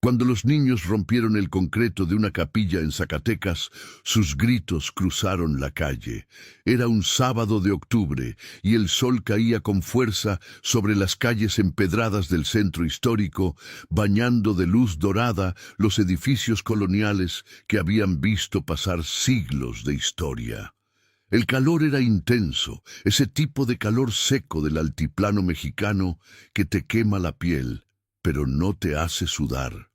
Cuando los niños rompieron el concreto de una capilla en Zacatecas, sus gritos cruzaron la calle. Era un sábado de octubre y el sol caía con fuerza sobre las calles empedradas del centro histórico, bañando de luz dorada los edificios coloniales que habían visto pasar siglos de historia. El calor era intenso, ese tipo de calor seco del altiplano mexicano que te quema la piel, pero no te hace sudar,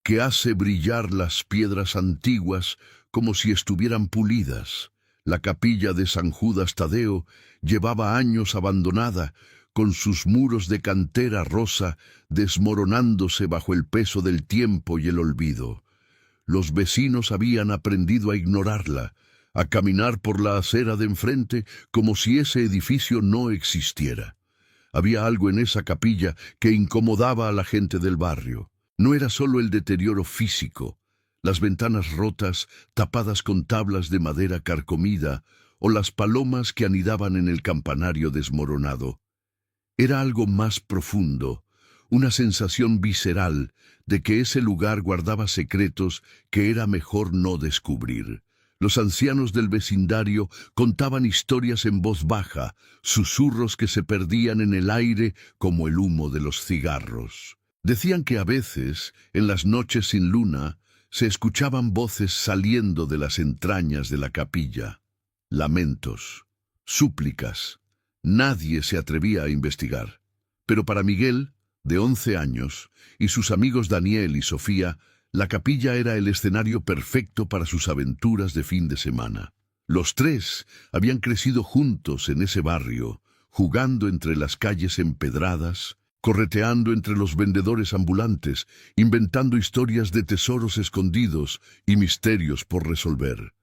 que hace brillar las piedras antiguas como si estuvieran pulidas. La capilla de San Judas Tadeo llevaba años abandonada, con sus muros de cantera rosa desmoronándose bajo el peso del tiempo y el olvido. Los vecinos habían aprendido a ignorarla, a caminar por la acera de enfrente como si ese edificio no existiera. Había algo en esa capilla que incomodaba a la gente del barrio. No era solo el deterioro físico, las ventanas rotas, tapadas con tablas de madera carcomida, o las palomas que anidaban en el campanario desmoronado. Era algo más profundo, una sensación visceral de que ese lugar guardaba secretos que era mejor no descubrir. Los ancianos del vecindario contaban historias en voz baja, susurros que se perdían en el aire como el humo de los cigarros. Decían que a veces, en las noches sin luna, se escuchaban voces saliendo de las entrañas de la capilla. Lamentos, súplicas. Nadie se atrevía a investigar. Pero para Miguel, de 11 años, y sus amigos Daniel y Sofía, la capilla era el escenario perfecto para sus aventuras de fin de semana. Los tres habían crecido juntos en ese barrio, jugando entre las calles empedradas, correteando entre los vendedores ambulantes, inventando historias de tesoros escondidos y misterios por resolver.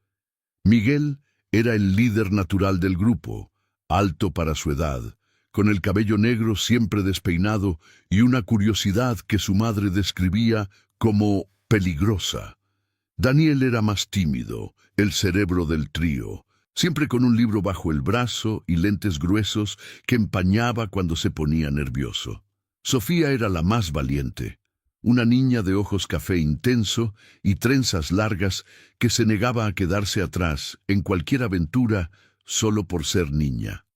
Miguel era el líder natural del grupo, alto para su edad, con el cabello negro siempre despeinado y una curiosidad que su madre describía como peligrosa. Daniel era más tímido, el cerebro del trío, siempre con un libro bajo el brazo y lentes gruesos que empañaba cuando se ponía nervioso. Sofía era la más valiente, una niña de ojos café intenso y trenzas largas que se negaba a quedarse atrás en cualquier aventura solo por ser niña.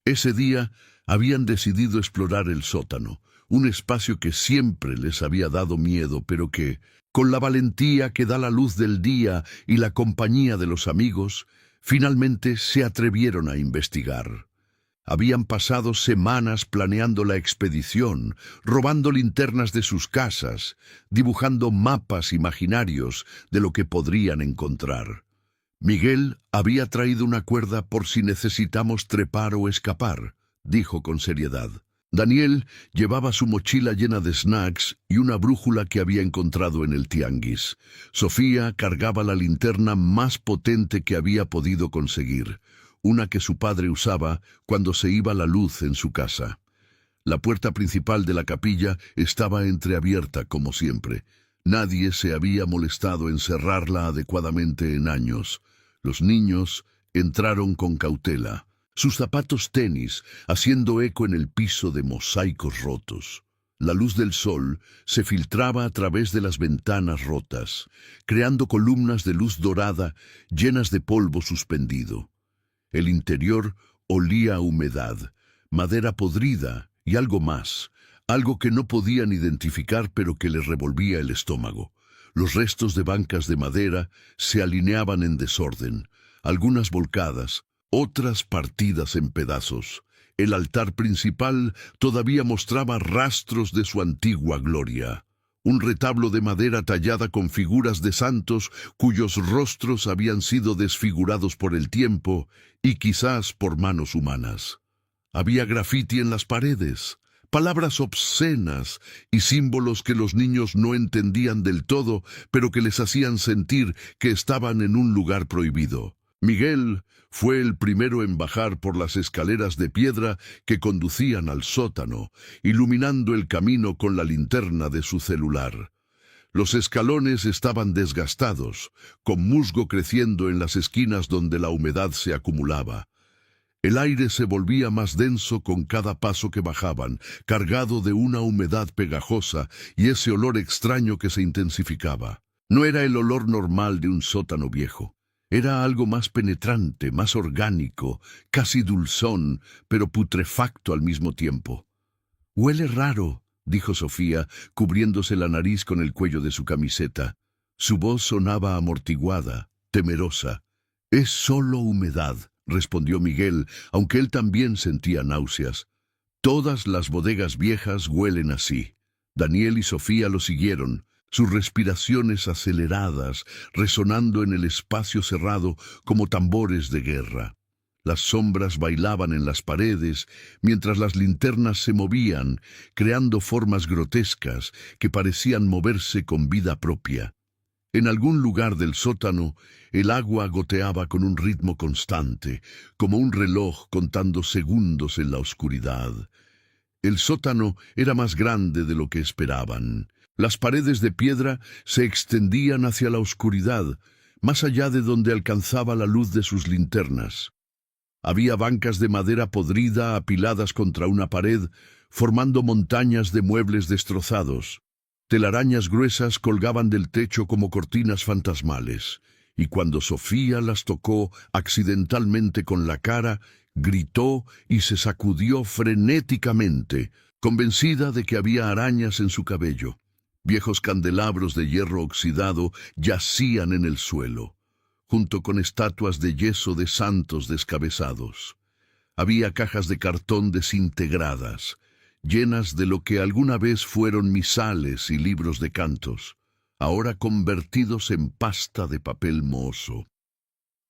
Ese día habían decidido explorar el sótano, un espacio que siempre les había dado miedo, pero que, con la valentía que da la luz del día y la compañía de los amigos, finalmente se atrevieron a investigar. Habían pasado semanas planeando la expedición, robando linternas de sus casas, dibujando mapas imaginarios de lo que podrían encontrar. Miguel había traído una cuerda por si necesitamos trepar o escapar, dijo con seriedad. Daniel llevaba su mochila llena de snacks y una brújula que había encontrado en el tianguis. Sofía cargaba la linterna más potente que había podido conseguir, una que su padre usaba cuando se iba la luz en su casa. La puerta principal de la capilla estaba entreabierta como siempre. Nadie se había molestado en cerrarla adecuadamente en años. Los niños entraron con cautela, sus zapatos tenis haciendo eco en el piso de mosaicos rotos. La luz del sol se filtraba a través de las ventanas rotas, creando columnas de luz dorada llenas de polvo suspendido. El interior olía a humedad, madera podrida y algo más, algo que no podían identificar pero que les revolvía el estómago. Los restos de bancas de madera se alineaban en desorden, algunas volcadas, otras partidas en pedazos. El altar principal todavía mostraba rastros de su antigua gloria. Un retablo de madera tallada con figuras de santos cuyos rostros habían sido desfigurados por el tiempo y quizás por manos humanas. Había grafiti en las paredes, palabras obscenas y símbolos que los niños no entendían del todo, pero que les hacían sentir que estaban en un lugar prohibido. Miguel fue el primero en bajar por las escaleras de piedra que conducían al sótano, iluminando el camino con la linterna de su celular. Los escalones estaban desgastados, con musgo creciendo en las esquinas donde la humedad se acumulaba. El aire se volvía más denso con cada paso que bajaban, cargado de una humedad pegajosa y ese olor extraño que se intensificaba. No era el olor normal de un sótano viejo. Era algo más penetrante, más orgánico, casi dulzón, pero putrefacto al mismo tiempo. «Huele raro», dijo Sofía, cubriéndose la nariz con el cuello de su camiseta. Su voz sonaba amortiguada, temerosa. «Es solo humedad», respondió Miguel, aunque él también sentía náuseas. «Todas las bodegas viejas huelen así». Daniel y Sofía lo siguieron, sus respiraciones aceleradas, resonando en el espacio cerrado como tambores de guerra. Las sombras bailaban en las paredes, mientras las linternas se movían, creando formas grotescas que parecían moverse con vida propia. En algún lugar del sótano, el agua goteaba con un ritmo constante, como un reloj contando segundos en la oscuridad. El sótano era más grande de lo que esperaban. Las paredes de piedra se extendían hacia la oscuridad, más allá de donde alcanzaba la luz de sus linternas. Había bancas de madera podrida apiladas contra una pared, formando montañas de muebles destrozados. Telarañas gruesas colgaban del techo como cortinas fantasmales, y cuando Sofía las tocó accidentalmente con la cara, gritó y se sacudió frenéticamente, convencida de que había arañas en su cabello. Viejos candelabros de hierro oxidado yacían en el suelo, junto con estatuas de yeso de santos descabezados. Había cajas de cartón desintegradas, llenas de lo que alguna vez fueron misales y libros de cantos, ahora convertidos en pasta de papel mohoso.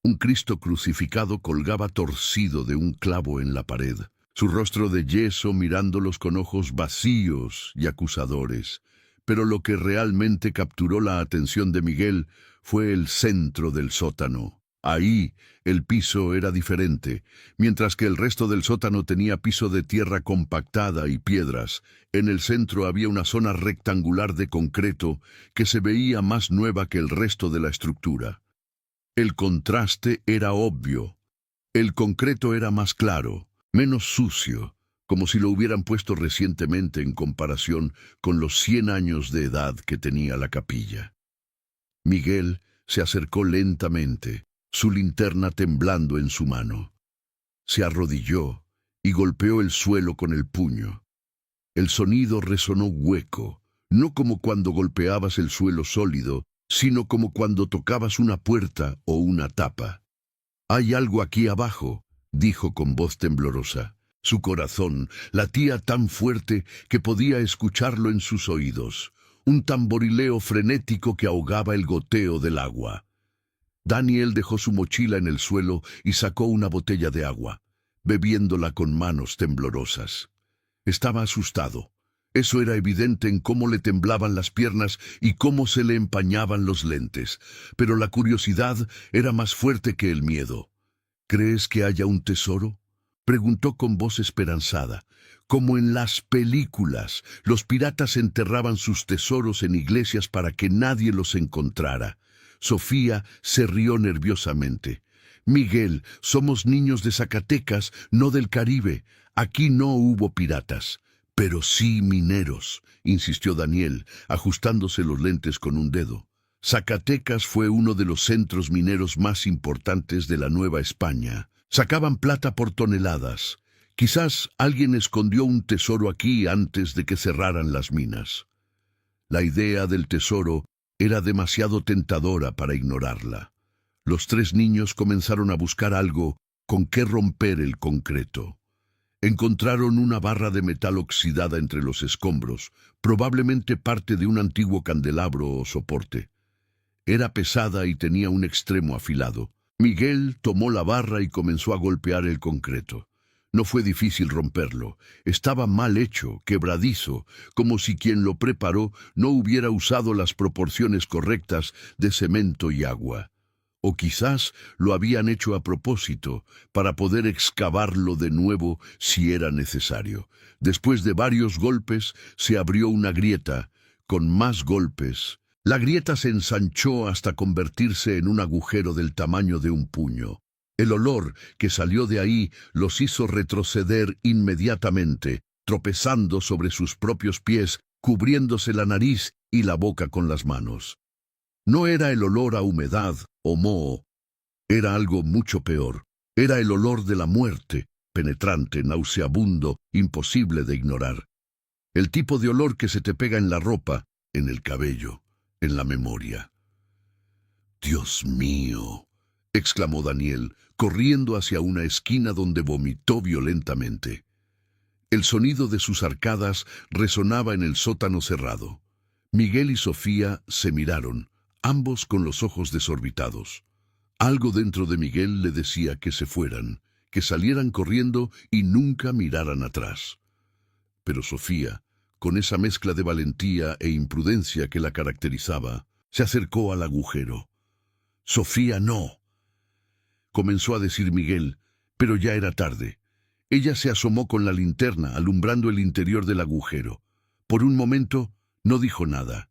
Un Cristo crucificado colgaba torcido de un clavo en la pared, su rostro de yeso mirándolos con ojos vacíos y acusadores. Pero lo que realmente capturó la atención de Miguel fue el centro del sótano. Ahí el piso era diferente. Mientras que el resto del sótano tenía piso de tierra compactada y piedras, en el centro había una zona rectangular de concreto que se veía más nueva que el resto de la estructura. El contraste era obvio. El concreto era más claro, menos sucio, como si lo hubieran puesto recientemente en comparación con los 100 años de edad que tenía la capilla. Miguel se acercó lentamente, su linterna temblando en su mano. Se arrodilló y golpeó el suelo con el puño. El sonido resonó hueco, no como cuando golpeabas el suelo sólido, sino como cuando tocabas una puerta o una tapa. «Hay algo aquí abajo», dijo con voz temblorosa. Su corazón latía tan fuerte que podía escucharlo en sus oídos, un tamborileo frenético que ahogaba el goteo del agua. Daniel dejó su mochila en el suelo y sacó una botella de agua, bebiéndola con manos temblorosas. Estaba asustado. Eso era evidente en cómo le temblaban las piernas y cómo se le empañaban los lentes, pero la curiosidad era más fuerte que el miedo. «¿Crees que haya un tesoro?», preguntó con voz esperanzada. Como en las películas, los piratas enterraban sus tesoros en iglesias para que nadie los encontrara. Sofía se rió nerviosamente. «Miguel, somos niños de Zacatecas, no del Caribe. Aquí no hubo piratas». «Pero sí mineros», insistió Daniel, ajustándose los lentes con un dedo. Zacatecas fue uno de los centros mineros más importantes de la Nueva España. Sacaban plata por toneladas. Quizás alguien escondió un tesoro aquí antes de que cerraran las minas. La idea del tesoro era demasiado tentadora para ignorarla. Los 3 niños comenzaron a buscar algo con que romper el concreto. Encontraron una barra de metal oxidada entre los escombros, probablemente parte de un antiguo candelabro o soporte. Era pesada y tenía un extremo afilado. Miguel tomó la barra y comenzó a golpear el concreto. No fue difícil romperlo. Estaba mal hecho, quebradizo, como si quien lo preparó no hubiera usado las proporciones correctas de cemento y agua. O quizás lo habían hecho a propósito, para poder excavarlo de nuevo si era necesario. Después de varios golpes, se abrió una grieta. Con más golpes, la grieta se ensanchó hasta convertirse en un agujero del tamaño de un puño. El olor que salió de ahí los hizo retroceder inmediatamente, tropezando sobre sus propios pies, cubriéndose la nariz y la boca con las manos. No era el olor a humedad o moho, era algo mucho peor. Era el olor de la muerte, penetrante, nauseabundo, imposible de ignorar. El tipo de olor que se te pega en la ropa, en el cabello, en la memoria. «Dios mío», exclamó Daniel, corriendo hacia una esquina donde vomitó violentamente. El sonido de sus arcadas resonaba en el sótano cerrado. Miguel y Sofía se miraron, ambos con los ojos desorbitados. Algo dentro de Miguel le decía que se fueran, que salieran corriendo y nunca miraran atrás. Pero Sofía, con esa mezcla de valentía e imprudencia que la caracterizaba, se acercó al agujero. «Sofía, no», comenzó a decir Miguel, pero ya era tarde. Ella se asomó con la linterna, alumbrando el interior del agujero. Por un momento, no dijo nada.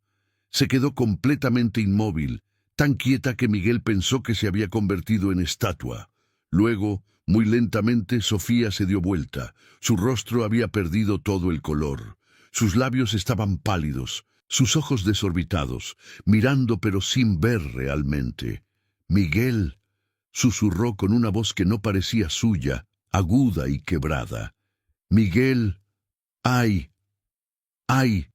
Se quedó completamente inmóvil, tan quieta que Miguel pensó que se había convertido en estatua. Luego, muy lentamente, Sofía se dio vuelta. Su rostro había perdido todo el color. Sus labios estaban pálidos, sus ojos desorbitados, mirando pero sin ver realmente. «Miguel», susurró con una voz que no parecía suya, aguda y quebrada. «Miguel, ay, ay».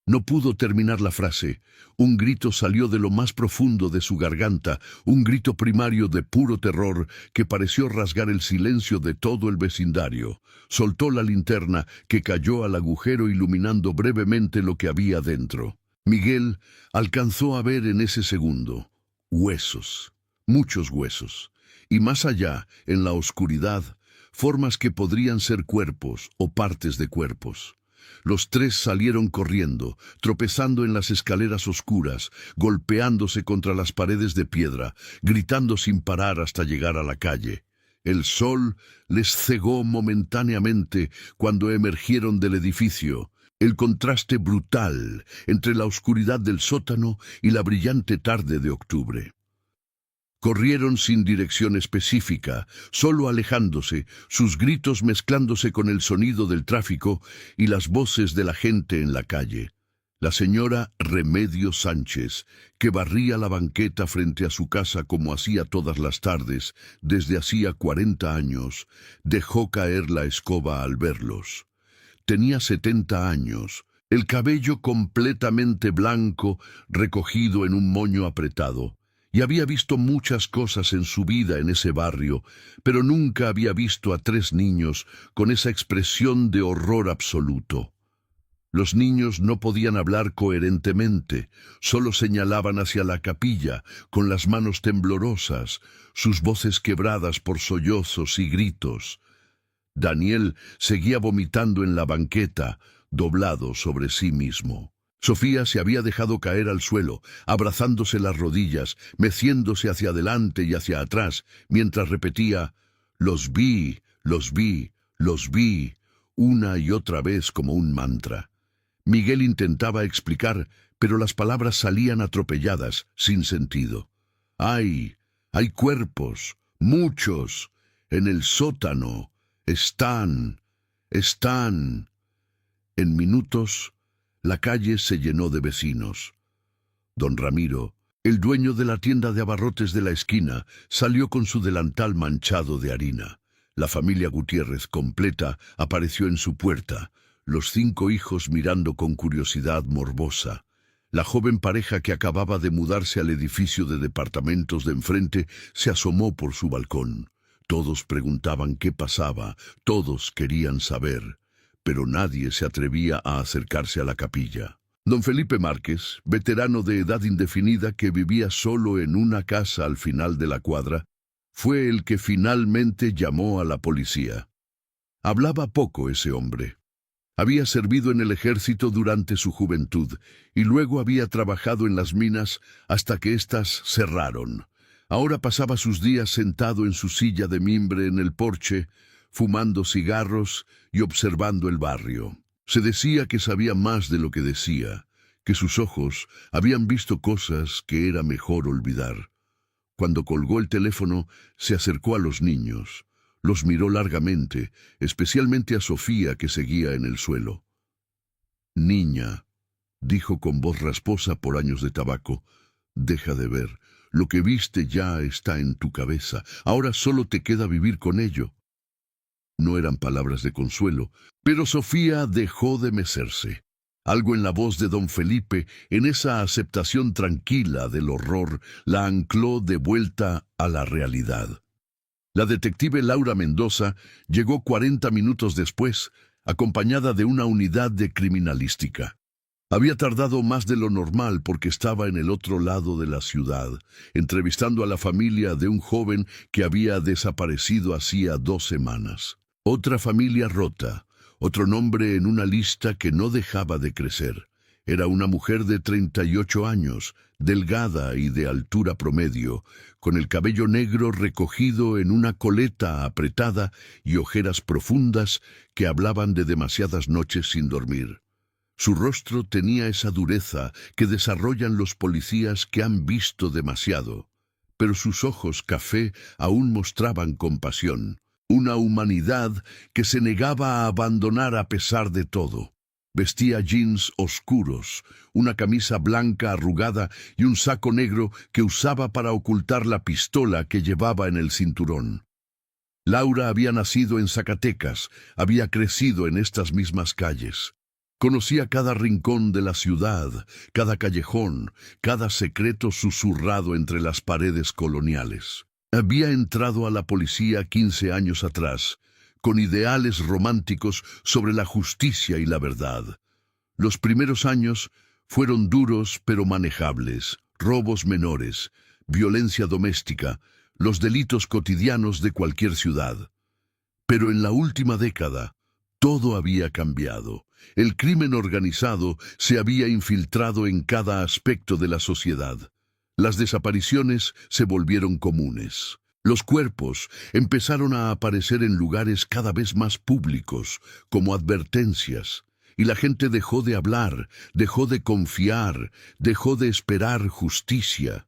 No pudo terminar la frase. Un grito salió de lo más profundo de su garganta, un grito primario de puro terror que pareció rasgar el silencio de todo el vecindario. Soltó la linterna, que cayó al agujero iluminando brevemente lo que había dentro. Miguel alcanzó a ver en ese segundo huesos, muchos huesos, y más allá, en la oscuridad, formas que podrían ser cuerpos o partes de cuerpos. Los tres salieron corriendo, tropezando en las escaleras oscuras, golpeándose contra las paredes de piedra, gritando sin parar hasta llegar a la calle. El sol les cegó momentáneamente cuando emergieron del edificio. El contraste brutal entre la oscuridad del sótano y la brillante tarde de octubre. Corrieron sin dirección específica, solo alejándose, sus gritos mezclándose con el sonido del tráfico y las voces de la gente en la calle. La señora Remedios Sánchez, que barría la banqueta frente a su casa como hacía todas las tardes desde hacía 40 años, dejó caer la escoba al verlos. Tenía 70 años, el cabello completamente blanco, recogido en un moño apretado. Y había visto muchas cosas en su vida en ese barrio, pero nunca había visto a 3 niños con esa expresión de horror absoluto. Los niños no podían hablar coherentemente, solo señalaban hacia la capilla, con las manos temblorosas, sus voces quebradas por sollozos y gritos. Daniel seguía vomitando en la banqueta, doblado sobre sí mismo. Sofía se había dejado caer al suelo, abrazándose las rodillas, meciéndose hacia adelante y hacia atrás, mientras repetía «Los vi, los vi, los vi», una y otra vez como un mantra. Miguel intentaba explicar, pero las palabras salían atropelladas, sin sentido. «Hay cuerpos, muchos, en el sótano, están». En minutos, la calle se llenó de vecinos. Don Ramiro, el dueño de la tienda de abarrotes de la esquina, salió con su delantal manchado de harina. La familia Gutiérrez completa apareció en su puerta, los 5 hijos mirando con curiosidad morbosa. La joven pareja que acababa de mudarse al edificio de departamentos de enfrente se asomó por su balcón. Todos preguntaban qué pasaba, todos querían saber, pero nadie se atrevía a acercarse a la capilla. Don Felipe Márquez, veterano de edad indefinida que vivía solo en una casa al final de la cuadra, fue el que finalmente llamó a la policía. Hablaba poco ese hombre. Había servido en el ejército durante su juventud y luego había trabajado en las minas hasta que éstas cerraron. Ahora pasaba sus días sentado en su silla de mimbre en el porche, fumando cigarros y observando el barrio. Se decía que sabía más de lo que decía, que sus ojos habían visto cosas que era mejor olvidar. Cuando colgó el teléfono, se acercó a los niños. Los miró largamente, especialmente a Sofía, que seguía en el suelo. «Niña», dijo con voz rasposa por años de tabaco, «deja de ver. Lo que viste ya está en tu cabeza. Ahora solo te queda vivir con ello». No eran palabras de consuelo, pero Sofía dejó de mecerse. Algo en la voz de don Felipe, en esa aceptación tranquila del horror, la ancló de vuelta a la realidad. La detective Laura Mendoza llegó 40 minutos después, acompañada de una unidad de criminalística. Había tardado más de lo normal porque estaba en el otro lado de la ciudad, entrevistando a la familia de un joven que había desaparecido hacía 2 semanas. Otra familia rota, otro nombre en una lista que no dejaba de crecer. Era una mujer de 38 años, delgada y de altura promedio, con el cabello negro recogido en una coleta apretada y ojeras profundas que hablaban de demasiadas noches sin dormir. Su rostro tenía esa dureza que desarrollan los policías que han visto demasiado, pero sus ojos café aún mostraban compasión, una humanidad que se negaba a abandonar a pesar de todo. Vestía jeans oscuros, una camisa blanca arrugada y un saco negro que usaba para ocultar la pistola que llevaba en el cinturón. Laura había nacido en Zacatecas, había crecido en estas mismas calles. Conocía cada rincón de la ciudad, cada callejón, cada secreto susurrado entre las paredes coloniales. Había entrado a la policía 15 años atrás, con ideales románticos sobre la justicia y la verdad. Los primeros años fueron duros pero manejables, robos menores, violencia doméstica, los delitos cotidianos de cualquier ciudad. Pero en la última década, todo había cambiado. El crimen organizado se había infiltrado en cada aspecto de la sociedad. Las desapariciones se volvieron comunes. Los cuerpos empezaron a aparecer en lugares cada vez más públicos, como advertencias, y la gente dejó de hablar, dejó de confiar, dejó de esperar justicia.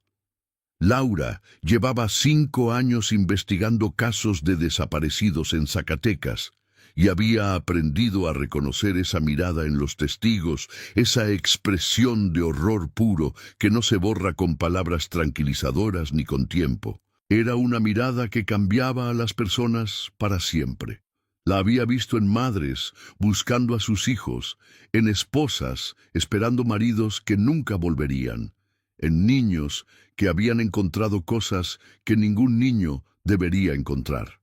Laura llevaba 5 años investigando casos de desaparecidos en Zacatecas, y había aprendido a reconocer esa mirada en los testigos, esa expresión de horror puro que no se borra con palabras tranquilizadoras ni con tiempo. Era una mirada que cambiaba a las personas para siempre. La había visto en madres buscando a sus hijos, en esposas esperando maridos que nunca volverían, en niños que habían encontrado cosas que ningún niño debería encontrar.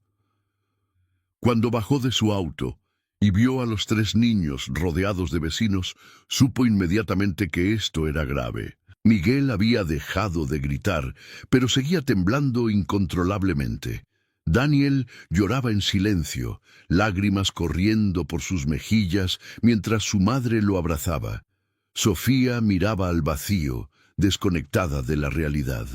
Cuando bajó de su auto y vio a los 3 niños rodeados de vecinos, supo inmediatamente que esto era grave. Miguel había dejado de gritar, pero seguía temblando incontrolablemente. Daniel lloraba en silencio, lágrimas corriendo por sus mejillas mientras su madre lo abrazaba. Sofía miraba al vacío, desconectada de la realidad.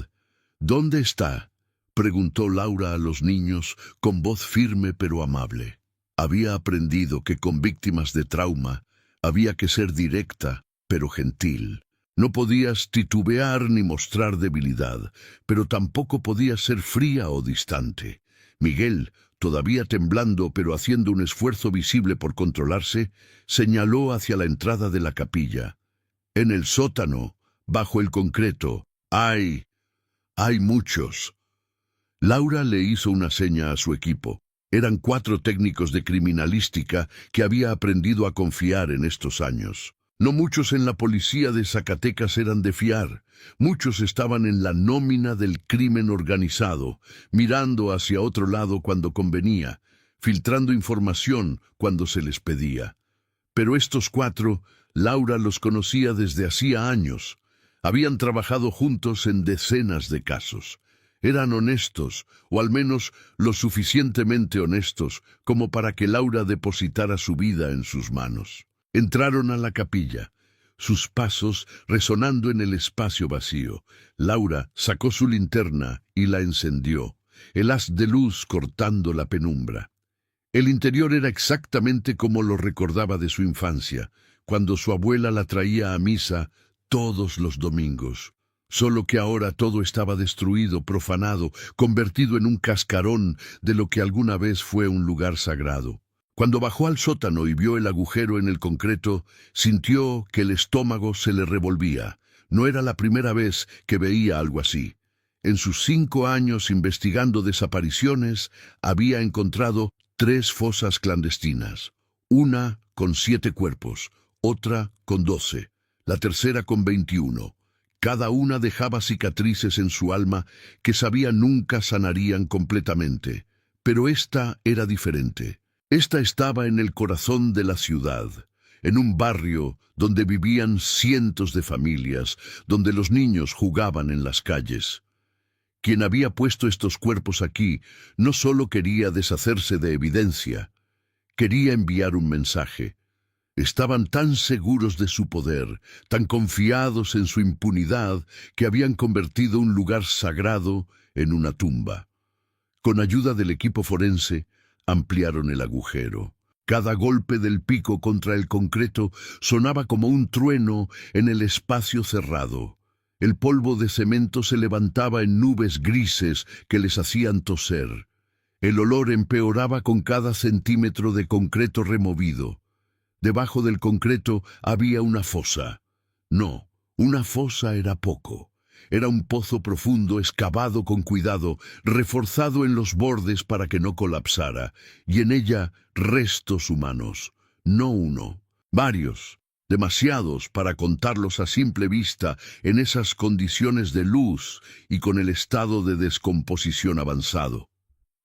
«¿Dónde está?», preguntó Laura a los niños con voz firme pero amable. Había aprendido que con víctimas de trauma había que ser directa pero gentil. No podías titubear ni mostrar debilidad, pero tampoco podías ser fría o distante. Miguel, todavía temblando pero haciendo un esfuerzo visible por controlarse, señaló hacia la entrada de la capilla. «En el sótano, bajo el concreto, hay muchos». Laura le hizo una seña a su equipo. Eran 4 técnicos de criminalística que había aprendido a confiar en estos años. No muchos en la policía de Zacatecas eran de fiar. Muchos estaban en la nómina del crimen organizado, mirando hacia otro lado cuando convenía, filtrando información cuando se les pedía. Pero estos 4, Laura los conocía desde hacía años. Habían trabajado juntos en decenas de casos. Eran honestos, o al menos lo suficientemente honestos como para que Laura depositara su vida en sus manos. Entraron a la capilla, sus pasos resonando en el espacio vacío. Laura sacó su linterna y la encendió, el haz de luz cortando la penumbra. El interior era exactamente como lo recordaba de su infancia, cuando su abuela la traía a misa todos los domingos. Solo que ahora todo estaba destruido, profanado, convertido en un cascarón de lo que alguna vez fue un lugar sagrado. Cuando bajó al sótano y vio el agujero en el concreto, sintió que el estómago se le revolvía. No era la primera vez que veía algo así. En sus 5 años investigando desapariciones, había encontrado 3 fosas clandestinas. Una con 7 cuerpos, otra con 12, la tercera con 21. Cada una dejaba cicatrices en su alma que sabía nunca sanarían completamente. Pero esta era diferente. Esta estaba en el corazón de la ciudad, en un barrio donde vivían cientos de familias, donde los niños jugaban en las calles. Quien había puesto estos cuerpos aquí no solo quería deshacerse de evidencia, quería enviar un mensaje. Estaban tan seguros de su poder, tan confiados en su impunidad, que habían convertido un lugar sagrado en una tumba. Con ayuda del equipo forense, ampliaron el agujero. Cada golpe del pico contra el concreto sonaba como un trueno en el espacio cerrado. El polvo de cemento se levantaba en nubes grises que les hacían toser. El olor empeoraba con cada centímetro de concreto removido. Debajo del concreto había una fosa. No, una fosa era poco. Era un pozo profundo, excavado con cuidado, reforzado en los bordes para que no colapsara, y en ella restos humanos. No uno, varios, demasiados para contarlos a simple vista en esas condiciones de luz y con el estado de descomposición avanzado.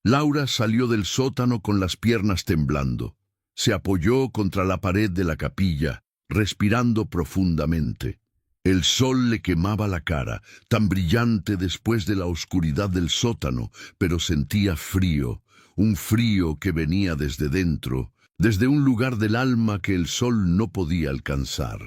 Laura salió del sótano con las piernas temblando. Se apoyó contra la pared de la capilla, respirando profundamente. El sol le quemaba la cara, tan brillante después de la oscuridad del sótano, pero sentía frío, un frío que venía desde dentro, desde un lugar del alma que el sol no podía alcanzar.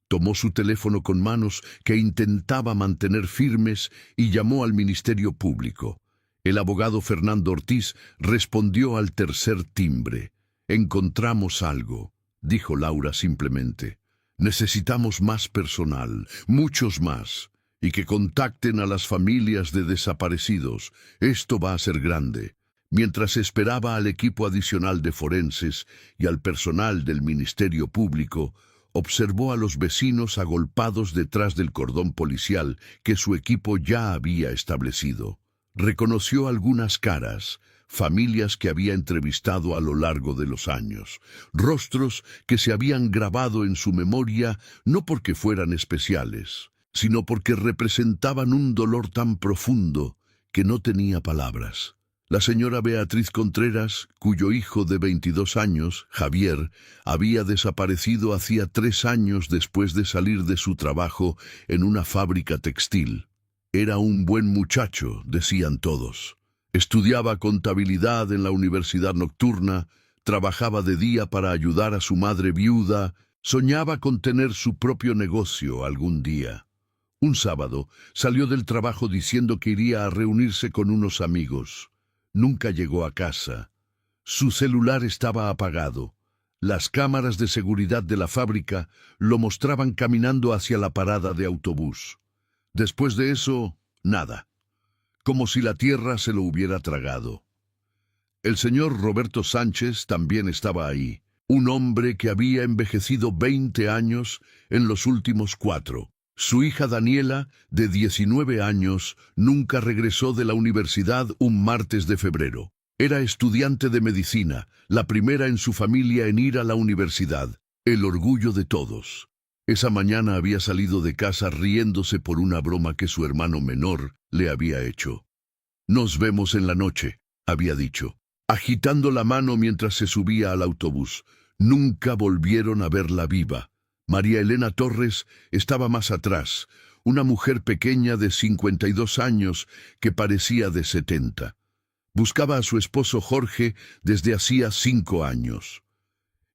Tomó su teléfono con manos que intentaba mantener firmes y llamó al Ministerio Público. El abogado Fernando Ortiz respondió al tercer timbre. «Encontramos algo», dijo Laura simplemente. «Necesitamos más personal, muchos más, y que contacten a las familias de desaparecidos. Esto va a ser grande». Mientras esperaba al equipo adicional de forenses y al personal del Ministerio Público, observó a los vecinos agolpados detrás del cordón policial que su equipo ya había establecido. Reconoció algunas caras, familias que había entrevistado a lo largo de los años, rostros que se habían grabado en su memoria no porque fueran especiales, sino porque representaban un dolor tan profundo que no tenía palabras. La señora Beatriz Contreras, cuyo hijo de 22 años, Javier, había desaparecido hacía 3 años después de salir de su trabajo en una fábrica textil. Era un buen muchacho, decían todos. Estudiaba contabilidad en la universidad nocturna, trabajaba de día para ayudar a su madre viuda, soñaba con tener su propio negocio algún día. Un sábado salió del trabajo diciendo que iría a reunirse con unos amigos. Nunca llegó a casa. Su celular estaba apagado. Las cámaras de seguridad de la fábrica lo mostraban caminando hacia la parada de autobús. Después de eso, nada. Como si la tierra se lo hubiera tragado. El señor Roberto Sánchez también estaba ahí, un hombre que había envejecido 20 años en los últimos 4. Su hija Daniela, de 19 años, nunca regresó de la universidad un martes de febrero. Era estudiante de medicina, la primera en su familia en ir a la universidad, el orgullo de todos. Esa mañana había salido de casa riéndose por una broma que su hermano menor le había hecho. «Nos vemos en la noche», había dicho, agitando la mano mientras se subía al autobús. Nunca volvieron a verla viva. María Elena Torres estaba más atrás, una mujer pequeña de 52 años que parecía de 70. Buscaba a su esposo Jorge desde hacía 5 años.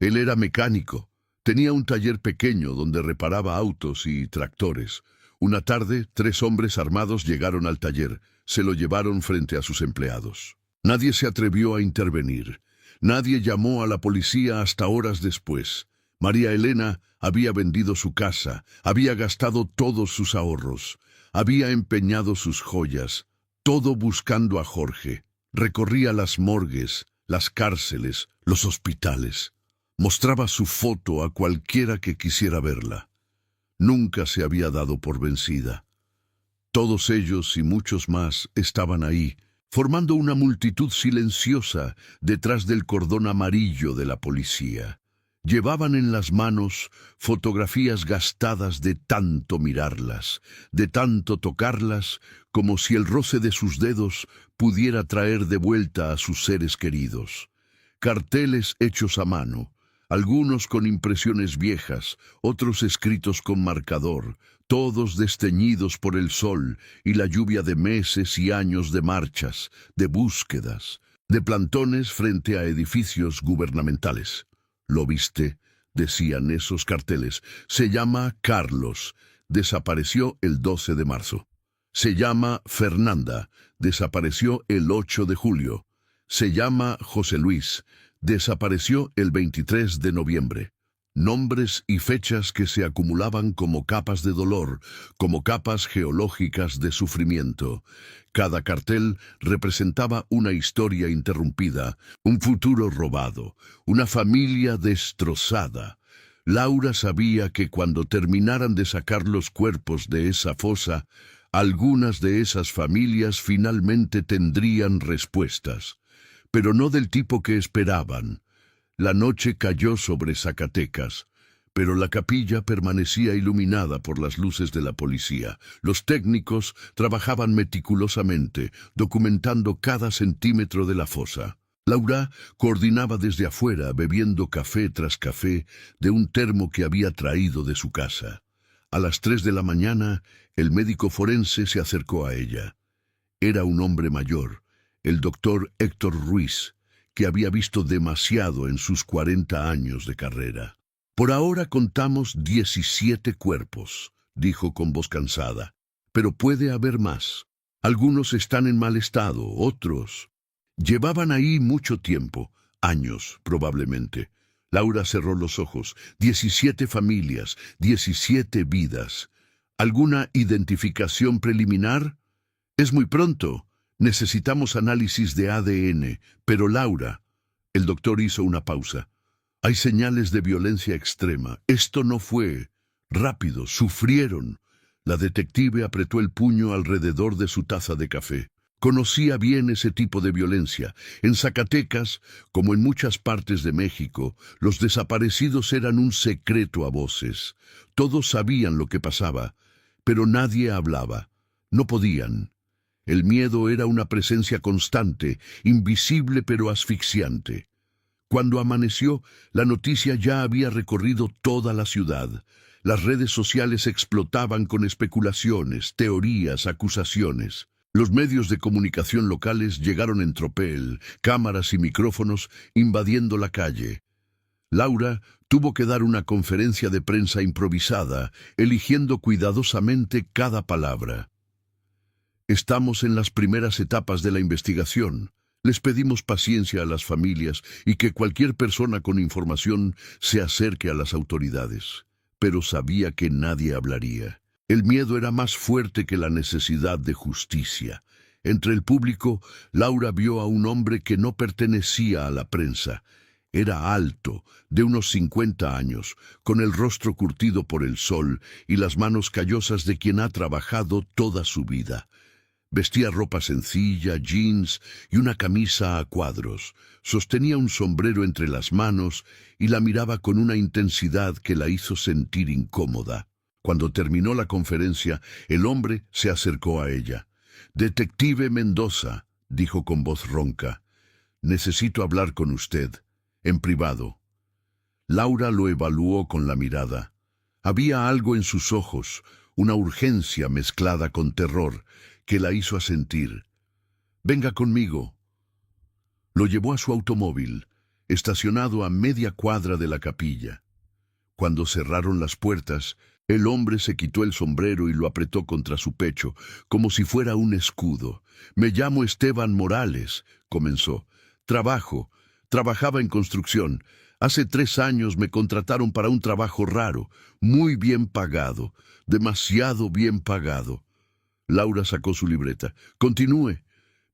Él era mecánico. Tenía un taller pequeño donde reparaba autos y tractores. Una tarde, 3 hombres armados llegaron al taller. Se lo llevaron frente a sus empleados. Nadie se atrevió a intervenir. Nadie llamó a la policía hasta horas después. María Elena había vendido su casa, había gastado todos sus ahorros. Había empeñado sus joyas, todo buscando a Jorge. Recorría las morgues, las cárceles, los hospitales. Mostraba su foto a cualquiera que quisiera verla. Nunca se había dado por vencida. Todos ellos y muchos más estaban ahí, formando una multitud silenciosa detrás del cordón amarillo de la policía. Llevaban en las manos fotografías gastadas de tanto mirarlas, de tanto tocarlas, como si el roce de sus dedos pudiera traer de vuelta a sus seres queridos. Carteles hechos a mano, algunos con impresiones viejas, otros escritos con marcador, todos desteñidos por el sol y la lluvia de meses y años de marchas, de búsquedas, de plantones frente a edificios gubernamentales. ¿Lo viste?, decían esos carteles. Se llama Carlos. Desapareció el 12 de marzo. Se llama Fernanda. Desapareció el 8 de julio. Se llama José Luis. Desapareció el 23 de noviembre. Nombres y fechas que se acumulaban como capas de dolor, como capas geológicas de sufrimiento. Cada cartel representaba una historia interrumpida, un futuro robado, una familia destrozada. Laura sabía que cuando terminaran de sacar los cuerpos de esa fosa, algunas de esas familias finalmente tendrían respuestas, pero no del tipo que esperaban. La noche cayó sobre Zacatecas, pero la capilla permanecía iluminada por las luces de la policía. Los técnicos trabajaban meticulosamente, documentando cada centímetro de la fosa. Laura coordinaba desde afuera, bebiendo café tras café de un termo que había traído de su casa. A las 3 de la mañana, el médico forense se acercó a ella. Era un hombre mayor, el doctor Héctor Ruiz, que había visto demasiado en sus 40 años de carrera. Por ahora contamos 17 cuerpos, dijo con voz cansada, pero puede haber más. Algunos están en mal estado, otros. Llevaban ahí mucho tiempo, años probablemente. Laura cerró los ojos. 17 familias, 17 vidas. ¿Alguna identificación preliminar? Es muy pronto. Necesitamos análisis de ADN, pero Laura... El doctor hizo una pausa. Hay señales de violencia extrema. Esto no fue rápido, sufrieron. La detective apretó el puño alrededor de su taza de café. Conocía bien ese tipo de violencia. En Zacatecas, como en muchas partes de México, los desaparecidos eran un secreto a voces. Todos sabían lo que pasaba, pero nadie hablaba. No podían. El miedo era una presencia constante, invisible pero asfixiante. Cuando amaneció, la noticia ya había recorrido toda la ciudad. Las redes sociales explotaban con especulaciones, teorías, acusaciones. Los medios de comunicación locales llegaron en tropel, cámaras y micrófonos invadiendo la calle. Laura tuvo que dar una conferencia de prensa improvisada, eligiendo cuidadosamente cada palabra. Estamos en las primeras etapas de la investigación. Les pedimos paciencia a las familias y que cualquier persona con información se acerque a las autoridades. Pero sabía que nadie hablaría. El miedo era más fuerte que la necesidad de justicia. Entre el público, Laura vio a un hombre que no pertenecía a la prensa. Era alto, de unos 50 años, con el rostro curtido por el sol y las manos callosas de quien ha trabajado toda su vida. Vestía ropa sencilla, jeans y una camisa a cuadros. Sostenía un sombrero entre las manos y la miraba con una intensidad que la hizo sentir incómoda. Cuando terminó la conferencia, el hombre se acercó a ella. «Detective Mendoza», dijo con voz ronca, «necesito hablar con usted, en privado». Laura lo evaluó con la mirada. Había algo en sus ojos, una urgencia mezclada con terror, que la hizo asentir. «Venga conmigo». Lo llevó a su automóvil, estacionado a media cuadra de la capilla. Cuando cerraron las puertas, el hombre se quitó el sombrero y lo apretó contra su pecho, como si fuera un escudo. «Me llamo Esteban Morales», comenzó. Trabajaba en construcción. Hace 3 años me contrataron para un trabajo raro, muy bien pagado, demasiado bien pagado. Laura sacó su libreta. Continúe.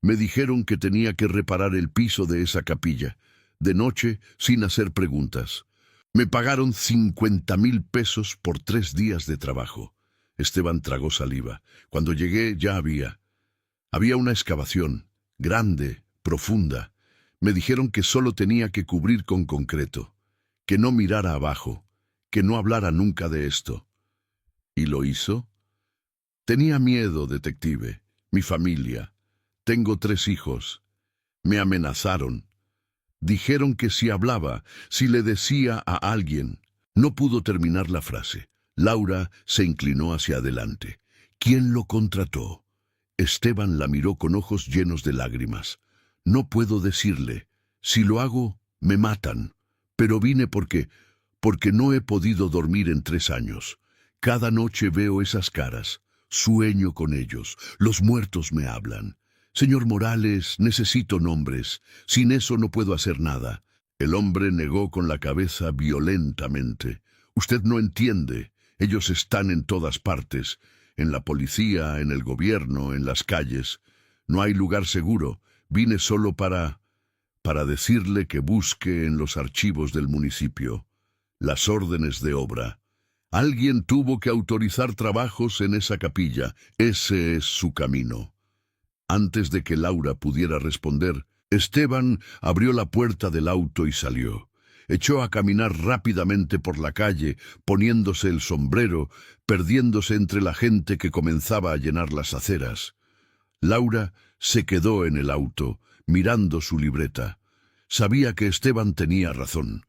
Me dijeron que tenía que reparar el piso de esa capilla, de noche, sin hacer preguntas. Me pagaron 50,000 pesos por 3 días de trabajo. Esteban tragó saliva. Cuando llegué ya había una excavación, grande, profunda. Me dijeron que solo tenía que cubrir con concreto, que no mirara abajo, que no hablara nunca de esto. ¿Y lo hizo? Tenía miedo, detective. Mi familia. Tengo 3 hijos. Me amenazaron. Dijeron que si hablaba, si le decía a alguien. No pudo terminar la frase. Laura se inclinó hacia adelante. ¿Quién lo contrató? Esteban la miró con ojos llenos de lágrimas. No puedo decirle. Si lo hago, me matan. Pero vine porque no he podido dormir en 3 años. Cada noche veo esas caras. Sueño con ellos. Los muertos me hablan. Señor Morales, necesito nombres. Sin eso no puedo hacer nada. El hombre negó con la cabeza violentamente. Usted no entiende. Ellos están en todas partes. En la policía, en el gobierno, en las calles. No hay lugar seguro. Vine solo para decirle que busque en los archivos del municipio las órdenes de obra. Alguien tuvo que autorizar trabajos en esa capilla. Ese es su camino. Antes de que Laura pudiera responder, Esteban abrió la puerta del auto y salió. Echó a caminar rápidamente por la calle, poniéndose el sombrero, perdiéndose entre la gente que comenzaba a llenar las aceras. Laura se quedó en el auto, mirando su libreta. Sabía que Esteban tenía razón.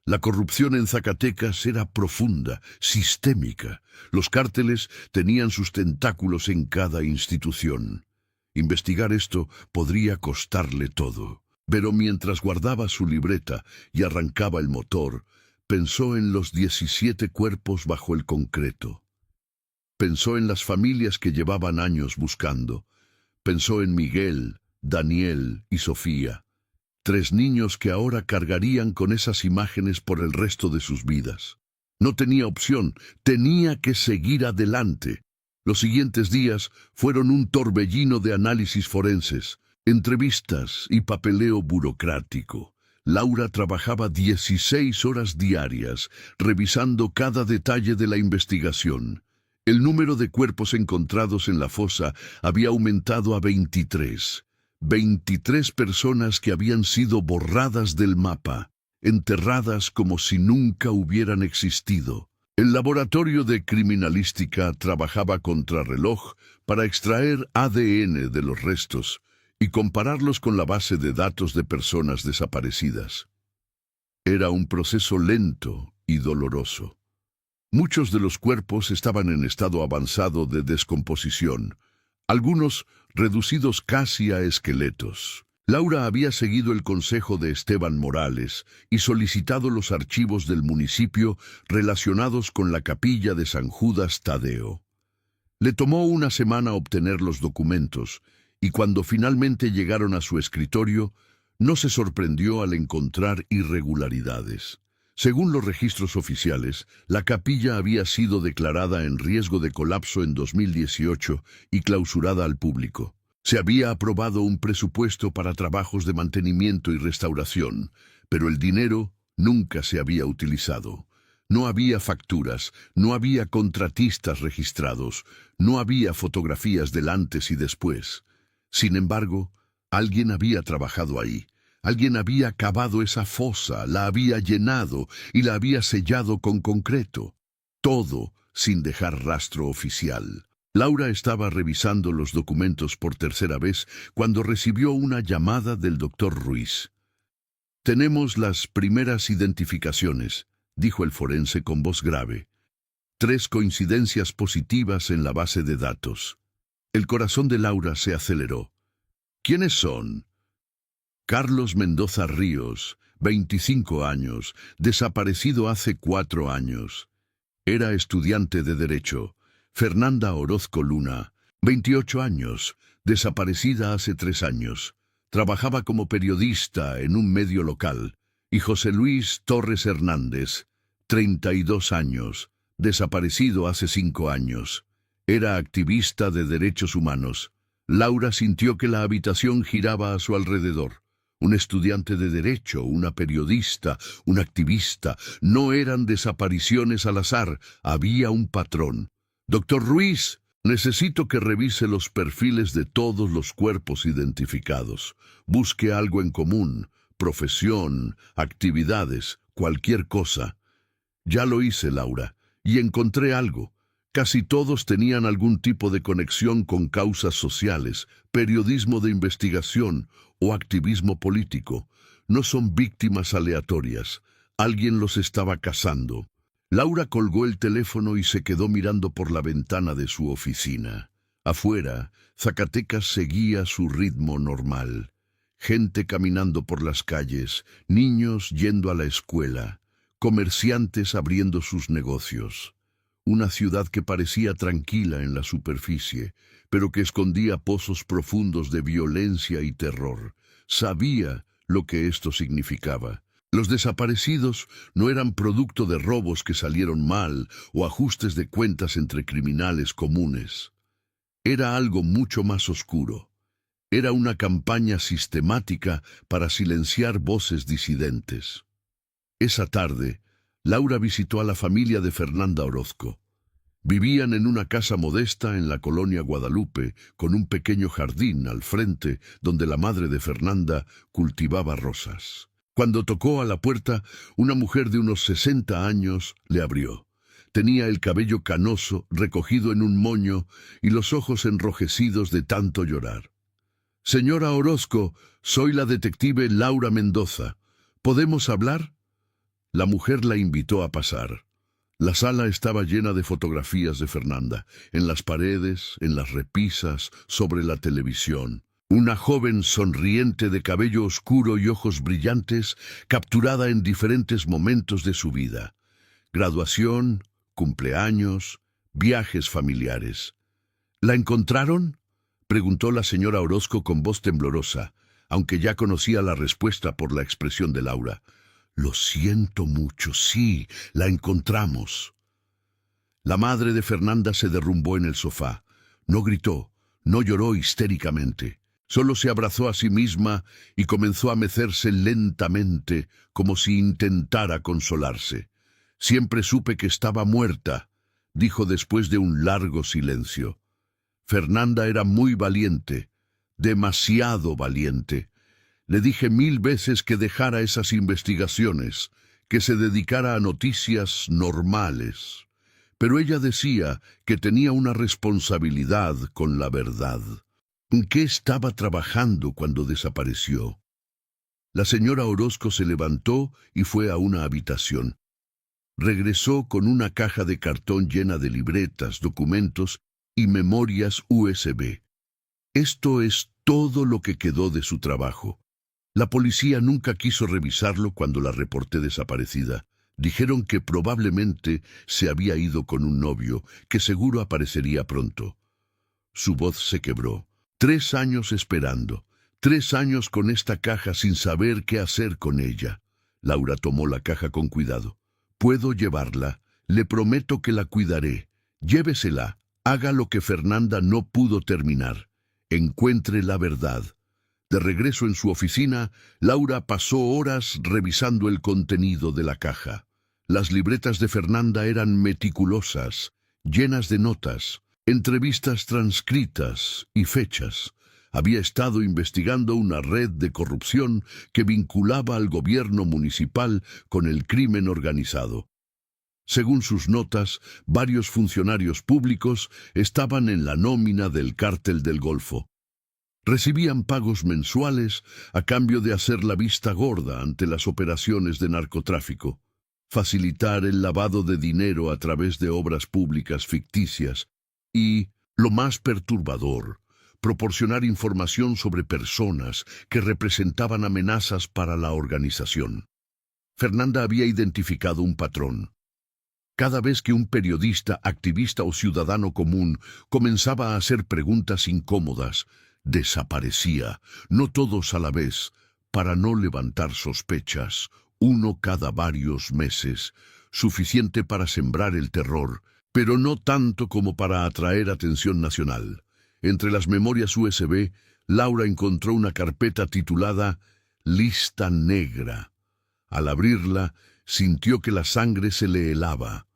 La corrupción en Zacatecas era profunda, sistémica. Los cárteles tenían sus tentáculos en cada institución. Investigar esto podría costarle todo. Pero mientras guardaba su libreta y arrancaba el motor, pensó en los 17 cuerpos bajo el concreto. Pensó en las familias que llevaban años buscando. Pensó en Miguel, Daniel y Sofía. 3 niños que ahora cargarían con esas imágenes por el resto de sus vidas. No tenía opción, tenía que seguir adelante. Los siguientes días fueron un torbellino de análisis forenses, entrevistas y papeleo burocrático. Laura trabajaba 16 horas diarias, revisando cada detalle de la investigación. El número de cuerpos encontrados en la fosa había aumentado a 23. 23 personas que habían sido borradas del mapa, enterradas como si nunca hubieran existido. El laboratorio de criminalística trabajaba contrarreloj para extraer ADN de los restos y compararlos con la base de datos de personas desaparecidas. Era un proceso lento y doloroso. Muchos de los cuerpos estaban en estado avanzado de descomposición, algunos reducidos casi a esqueletos. Laura había seguido el consejo de Esteban Morales y solicitado los archivos del municipio relacionados con la capilla de San Judas Tadeo. Le tomó una semana obtener los documentos y cuando finalmente llegaron a su escritorio, no se sorprendió al encontrar irregularidades. Según los registros oficiales, la capilla había sido declarada en riesgo de colapso en 2018 y clausurada al público. Se había aprobado un presupuesto para trabajos de mantenimiento y restauración, pero el dinero nunca se había utilizado. No había facturas, no había contratistas registrados, no había fotografías del antes y después. Sin embargo, alguien había trabajado ahí. Alguien había cavado esa fosa, la había llenado y la había sellado con concreto. Todo sin dejar rastro oficial. Laura estaba revisando los documentos por tercera vez cuando recibió una llamada del doctor Ruiz. «Tenemos las primeras identificaciones», dijo el forense con voz grave. 3 coincidencias positivas en la base de datos. El corazón de Laura se aceleró. «¿Quiénes son?» Carlos Mendoza Ríos, 25 años, desaparecido hace 4 años. Era estudiante de Derecho. Fernanda Orozco Luna, 28 años, desaparecida hace 3 años. Trabajaba como periodista en un medio local. Y José Luis Torres Hernández, 32 años, desaparecido hace 5 años. Era activista de derechos humanos. Laura sintió que la habitación giraba a su alrededor. Un estudiante de derecho, una periodista, un activista. No eran desapariciones al azar, había un patrón. Doctor Ruiz, necesito que revise los perfiles de todos los cuerpos identificados. Busque algo en común, profesión, actividades, cualquier cosa. Ya lo hice, Laura, y encontré algo. Casi todos tenían algún tipo de conexión con causas sociales, periodismo de investigación o activismo político. No son víctimas aleatorias. Alguien los estaba cazando. Laura colgó el teléfono y se quedó mirando por la ventana de su oficina. Afuera, Zacatecas seguía su ritmo normal. Gente caminando por las calles, niños yendo a la escuela, comerciantes abriendo sus negocios. Una ciudad que parecía tranquila en la superficie, pero que escondía pozos profundos de violencia y terror. Sabía lo que esto significaba. Los desaparecidos no eran producto de robos que salieron mal o ajustes de cuentas entre criminales comunes. Era algo mucho más oscuro. Era una campaña sistemática para silenciar voces disidentes. Esa tarde, Laura visitó a la familia de Fernanda Orozco. Vivían en una casa modesta en la colonia Guadalupe, con un pequeño jardín al frente donde la madre de Fernanda cultivaba rosas. Cuando tocó a la puerta, una mujer de unos 60 años le abrió. Tenía el cabello canoso, recogido en un moño, y los ojos enrojecidos de tanto llorar. «Señora Orozco, soy la detective Laura Mendoza. ¿Podemos hablar?» La mujer la invitó a pasar. La sala estaba llena de fotografías de Fernanda, en las paredes, en las repisas, sobre la televisión. Una joven sonriente de cabello oscuro y ojos brillantes, capturada en diferentes momentos de su vida. Graduación, cumpleaños, viajes familiares. ¿La encontraron?, preguntó la señora Orozco con voz temblorosa, aunque ya conocía la respuesta por la expresión de Laura. «Lo siento mucho, sí, la encontramos». La madre de Fernanda se derrumbó en el sofá. No gritó, no lloró histéricamente. Solo se abrazó a sí misma y comenzó a mecerse lentamente, como si intentara consolarse. «Siempre supe que estaba muerta», dijo después de un largo silencio. Fernanda era muy valiente, demasiado valiente. Le dije 1000 veces que dejara esas investigaciones, que se dedicara a noticias normales. Pero ella decía que tenía una responsabilidad con la verdad. ¿En qué estaba trabajando cuando desapareció? La señora Orozco se levantó y fue a una habitación. Regresó con una caja de cartón llena de libretas, documentos y memorias USB. Esto es todo lo que quedó de su trabajo. La policía nunca quiso revisarlo cuando la reporté desaparecida. Dijeron que probablemente se había ido con un novio, que seguro aparecería pronto. Su voz se quebró. 3 años esperando, 3 años con esta caja sin saber qué hacer con ella. Laura tomó la caja con cuidado. «Puedo llevarla. Le prometo que la cuidaré. Llévesela. Haga lo que Fernanda no pudo terminar. Encuentre la verdad». De regreso en su oficina, Laura pasó horas revisando el contenido de la caja. Las libretas de Fernanda eran meticulosas, llenas de notas, entrevistas transcritas y fechas. Había estado investigando una red de corrupción que vinculaba al gobierno municipal con el crimen organizado. Según sus notas, varios funcionarios públicos estaban en la nómina del Cártel del Golfo. Recibían pagos mensuales a cambio de hacer la vista gorda ante las operaciones de narcotráfico, facilitar el lavado de dinero a través de obras públicas ficticias y, lo más perturbador, proporcionar información sobre personas que representaban amenazas para la organización. Fernanda había identificado un patrón. Cada vez que un periodista, activista o ciudadano común comenzaba a hacer preguntas incómodas, desaparecía, no todos a la vez, para no levantar sospechas, uno cada varios meses, suficiente para sembrar el terror, pero no tanto como para atraer atención nacional. Entre las memorias USB, Laura encontró una carpeta titulada Lista Negra. Al abrirla, sintió que la sangre se le helaba.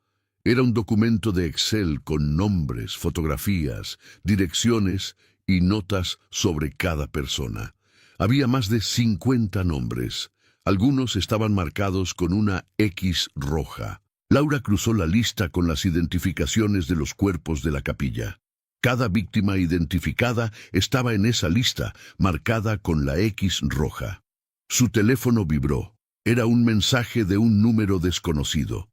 Era un documento de Excel con nombres, fotografías, direcciones y notas sobre cada persona. Había más de 50 nombres. Algunos estaban marcados con una X roja. Laura cruzó la lista con las identificaciones de los cuerpos de la capilla. Cada víctima identificada estaba en esa lista, marcada con la X roja. Su teléfono vibró. Era un mensaje de un número desconocido.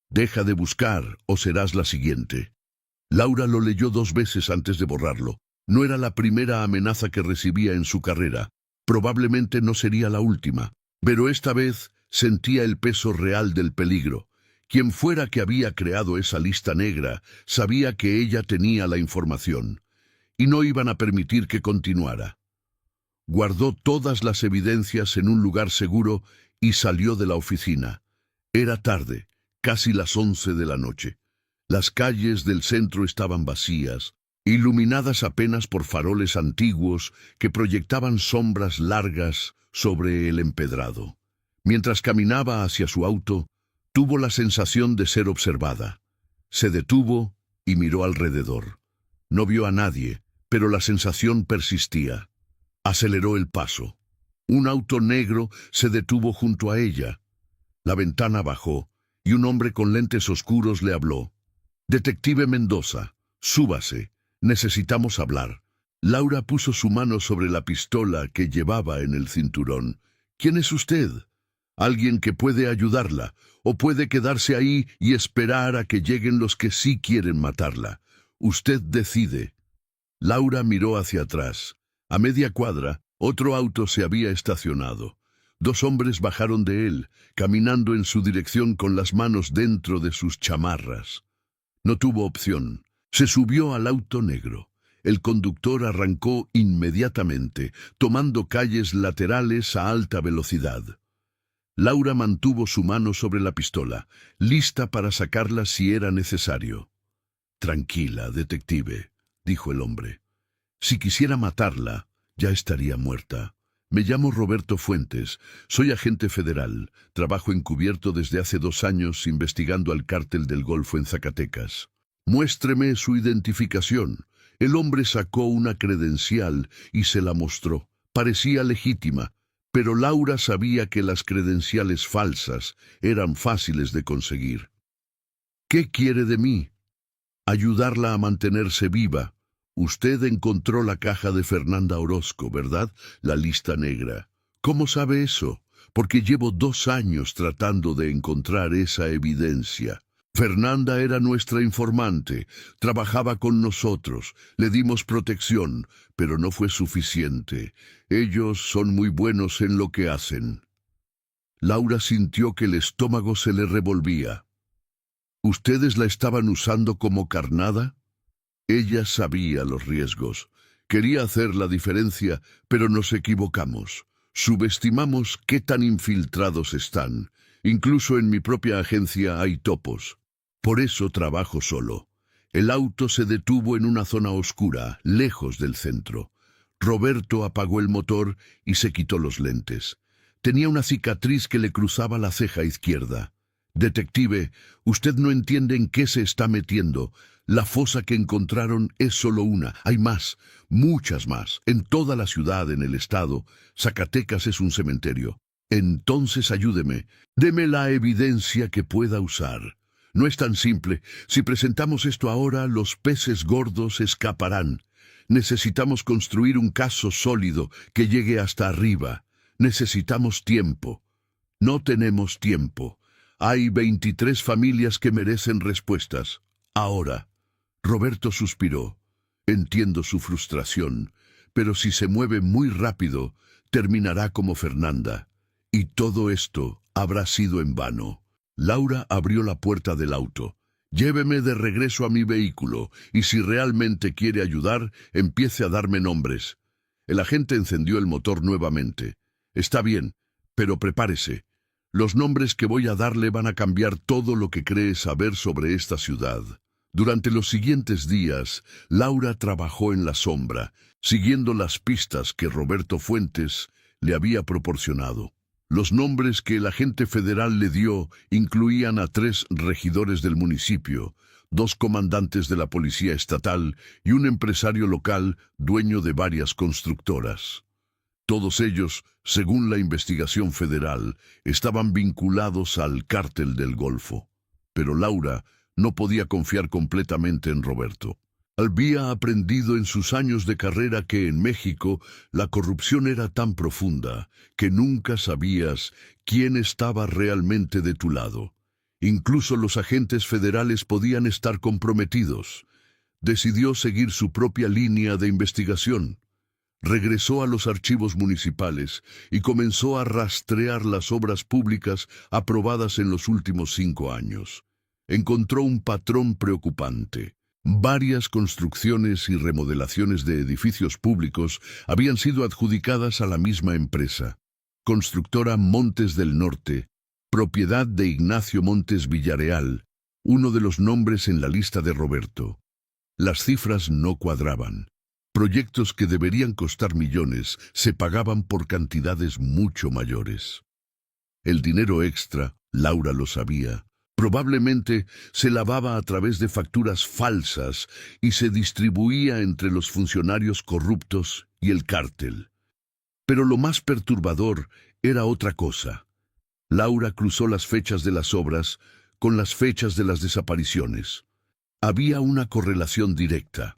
Deja de buscar o serás la siguiente. Laura lo leyó 2 veces antes de borrarlo. No era la primera amenaza que recibía en su carrera. Probablemente no sería la última. Pero esta vez sentía el peso real del peligro. Quien fuera que había creado esa lista negra sabía que ella tenía la información. Y no iban a permitir que continuara. Guardó todas las evidencias en un lugar seguro y salió de la oficina. Era tarde. Casi las 11 de la noche. Las calles del centro estaban vacías, iluminadas apenas por faroles antiguos que proyectaban sombras largas sobre el empedrado. Mientras caminaba hacia su auto, tuvo la sensación de ser observada. Se detuvo y miró alrededor. No vio a nadie, pero la sensación persistía. Aceleró el paso. Un auto negro se detuvo junto a ella. La ventana bajó y un hombre con lentes oscuros le habló. «Detective Mendoza, súbase. Necesitamos hablar». Laura puso su mano sobre la pistola que llevaba en el cinturón. «¿Quién es usted?» «Alguien que puede ayudarla, o puede quedarse ahí y esperar a que lleguen los que sí quieren matarla. Usted decide». Laura miró hacia atrás. A media cuadra, otro auto se había estacionado. 2 hombres bajaron de él, caminando en su dirección con las manos dentro de sus chamarras. No tuvo opción. Se subió al auto negro. El conductor arrancó inmediatamente, tomando calles laterales a alta velocidad. Laura mantuvo su mano sobre la pistola, lista para sacarla si era necesario. «Tranquila, detective», dijo el hombre. «Si quisiera matarla, ya estaría muerta. Me llamo Roberto Fuentes, soy agente federal, trabajo encubierto desde hace 2 años investigando al cártel del Golfo en Zacatecas. Muéstreme su identificación». El hombre sacó una credencial y se la mostró. Parecía legítima, pero Laura sabía que las credenciales falsas eran fáciles de conseguir. «¿Qué quiere de mí?» «Ayudarla a mantenerse viva. Usted encontró la caja de Fernanda Orozco, ¿verdad? La lista negra. ¿Cómo sabe eso? Porque llevo 2 años tratando de encontrar esa evidencia. Fernanda era nuestra informante, trabajaba con nosotros, le dimos protección, pero no fue suficiente. Ellos son muy buenos en lo que hacen». Laura sintió que el estómago se le revolvía. «¿Ustedes la estaban usando como carnada?» Ella sabía los riesgos. Quería hacer la diferencia, pero nos equivocamos. Subestimamos qué tan infiltrados están. Incluso en mi propia agencia hay topos. Por eso trabajo solo. El auto se detuvo en una zona oscura, lejos del centro. Roberto apagó el motor y se quitó los lentes. Tenía una cicatriz que le cruzaba la ceja izquierda. «Detective, usted no entiende en qué se está metiendo. La fosa que encontraron es solo una. Hay más, muchas más. En toda la ciudad, en el estado, Zacatecas es un cementerio. Entonces ayúdeme. Deme la evidencia que pueda usar. No es tan simple. Si presentamos esto ahora, los peces gordos escaparán. Necesitamos construir un caso sólido que llegue hasta arriba. Necesitamos tiempo. No tenemos tiempo. Hay 23 familias que merecen respuestas. Ahora». Roberto suspiró. «Entiendo su frustración, pero si se mueve muy rápido, terminará como Fernanda. Y todo esto habrá sido en vano». Laura abrió la puerta del auto. «Lléveme de regreso a mi vehículo, y si realmente quiere ayudar, empiece a darme nombres». El agente encendió el motor nuevamente. «Está bien, pero prepárese. Los nombres que voy a darle van a cambiar todo lo que cree saber sobre esta ciudad». Durante los siguientes días, Laura trabajó en la sombra, siguiendo las pistas que Roberto Fuentes le había proporcionado. Los nombres que el agente federal le dio incluían a 3 regidores del municipio, 2 comandantes de la policía estatal y un empresario local dueño de varias constructoras. Todos ellos, según la investigación federal, estaban vinculados al cártel del Golfo. Pero Laura no podía confiar completamente en Roberto. Había aprendido en sus años de carrera que en México la corrupción era tan profunda que nunca sabías quién estaba realmente de tu lado. Incluso los agentes federales podían estar comprometidos. Decidió seguir su propia línea de investigación. Regresó a los archivos municipales y comenzó a rastrear las obras públicas aprobadas en los últimos 5 años. Encontró un patrón preocupante. Varias construcciones y remodelaciones de edificios públicos habían sido adjudicadas a la misma empresa, Constructora Montes del Norte, propiedad de Ignacio Montes Villareal, uno de los nombres en la lista de Roberto. Las cifras no cuadraban. Proyectos que deberían costar millones se pagaban por cantidades mucho mayores. El dinero extra, Laura lo sabía, probablemente se lavaba a través de facturas falsas y se distribuía entre los funcionarios corruptos y el cártel. Pero lo más perturbador era otra cosa. Laura cruzó las fechas de las obras con las fechas de las desapariciones. Había una correlación directa.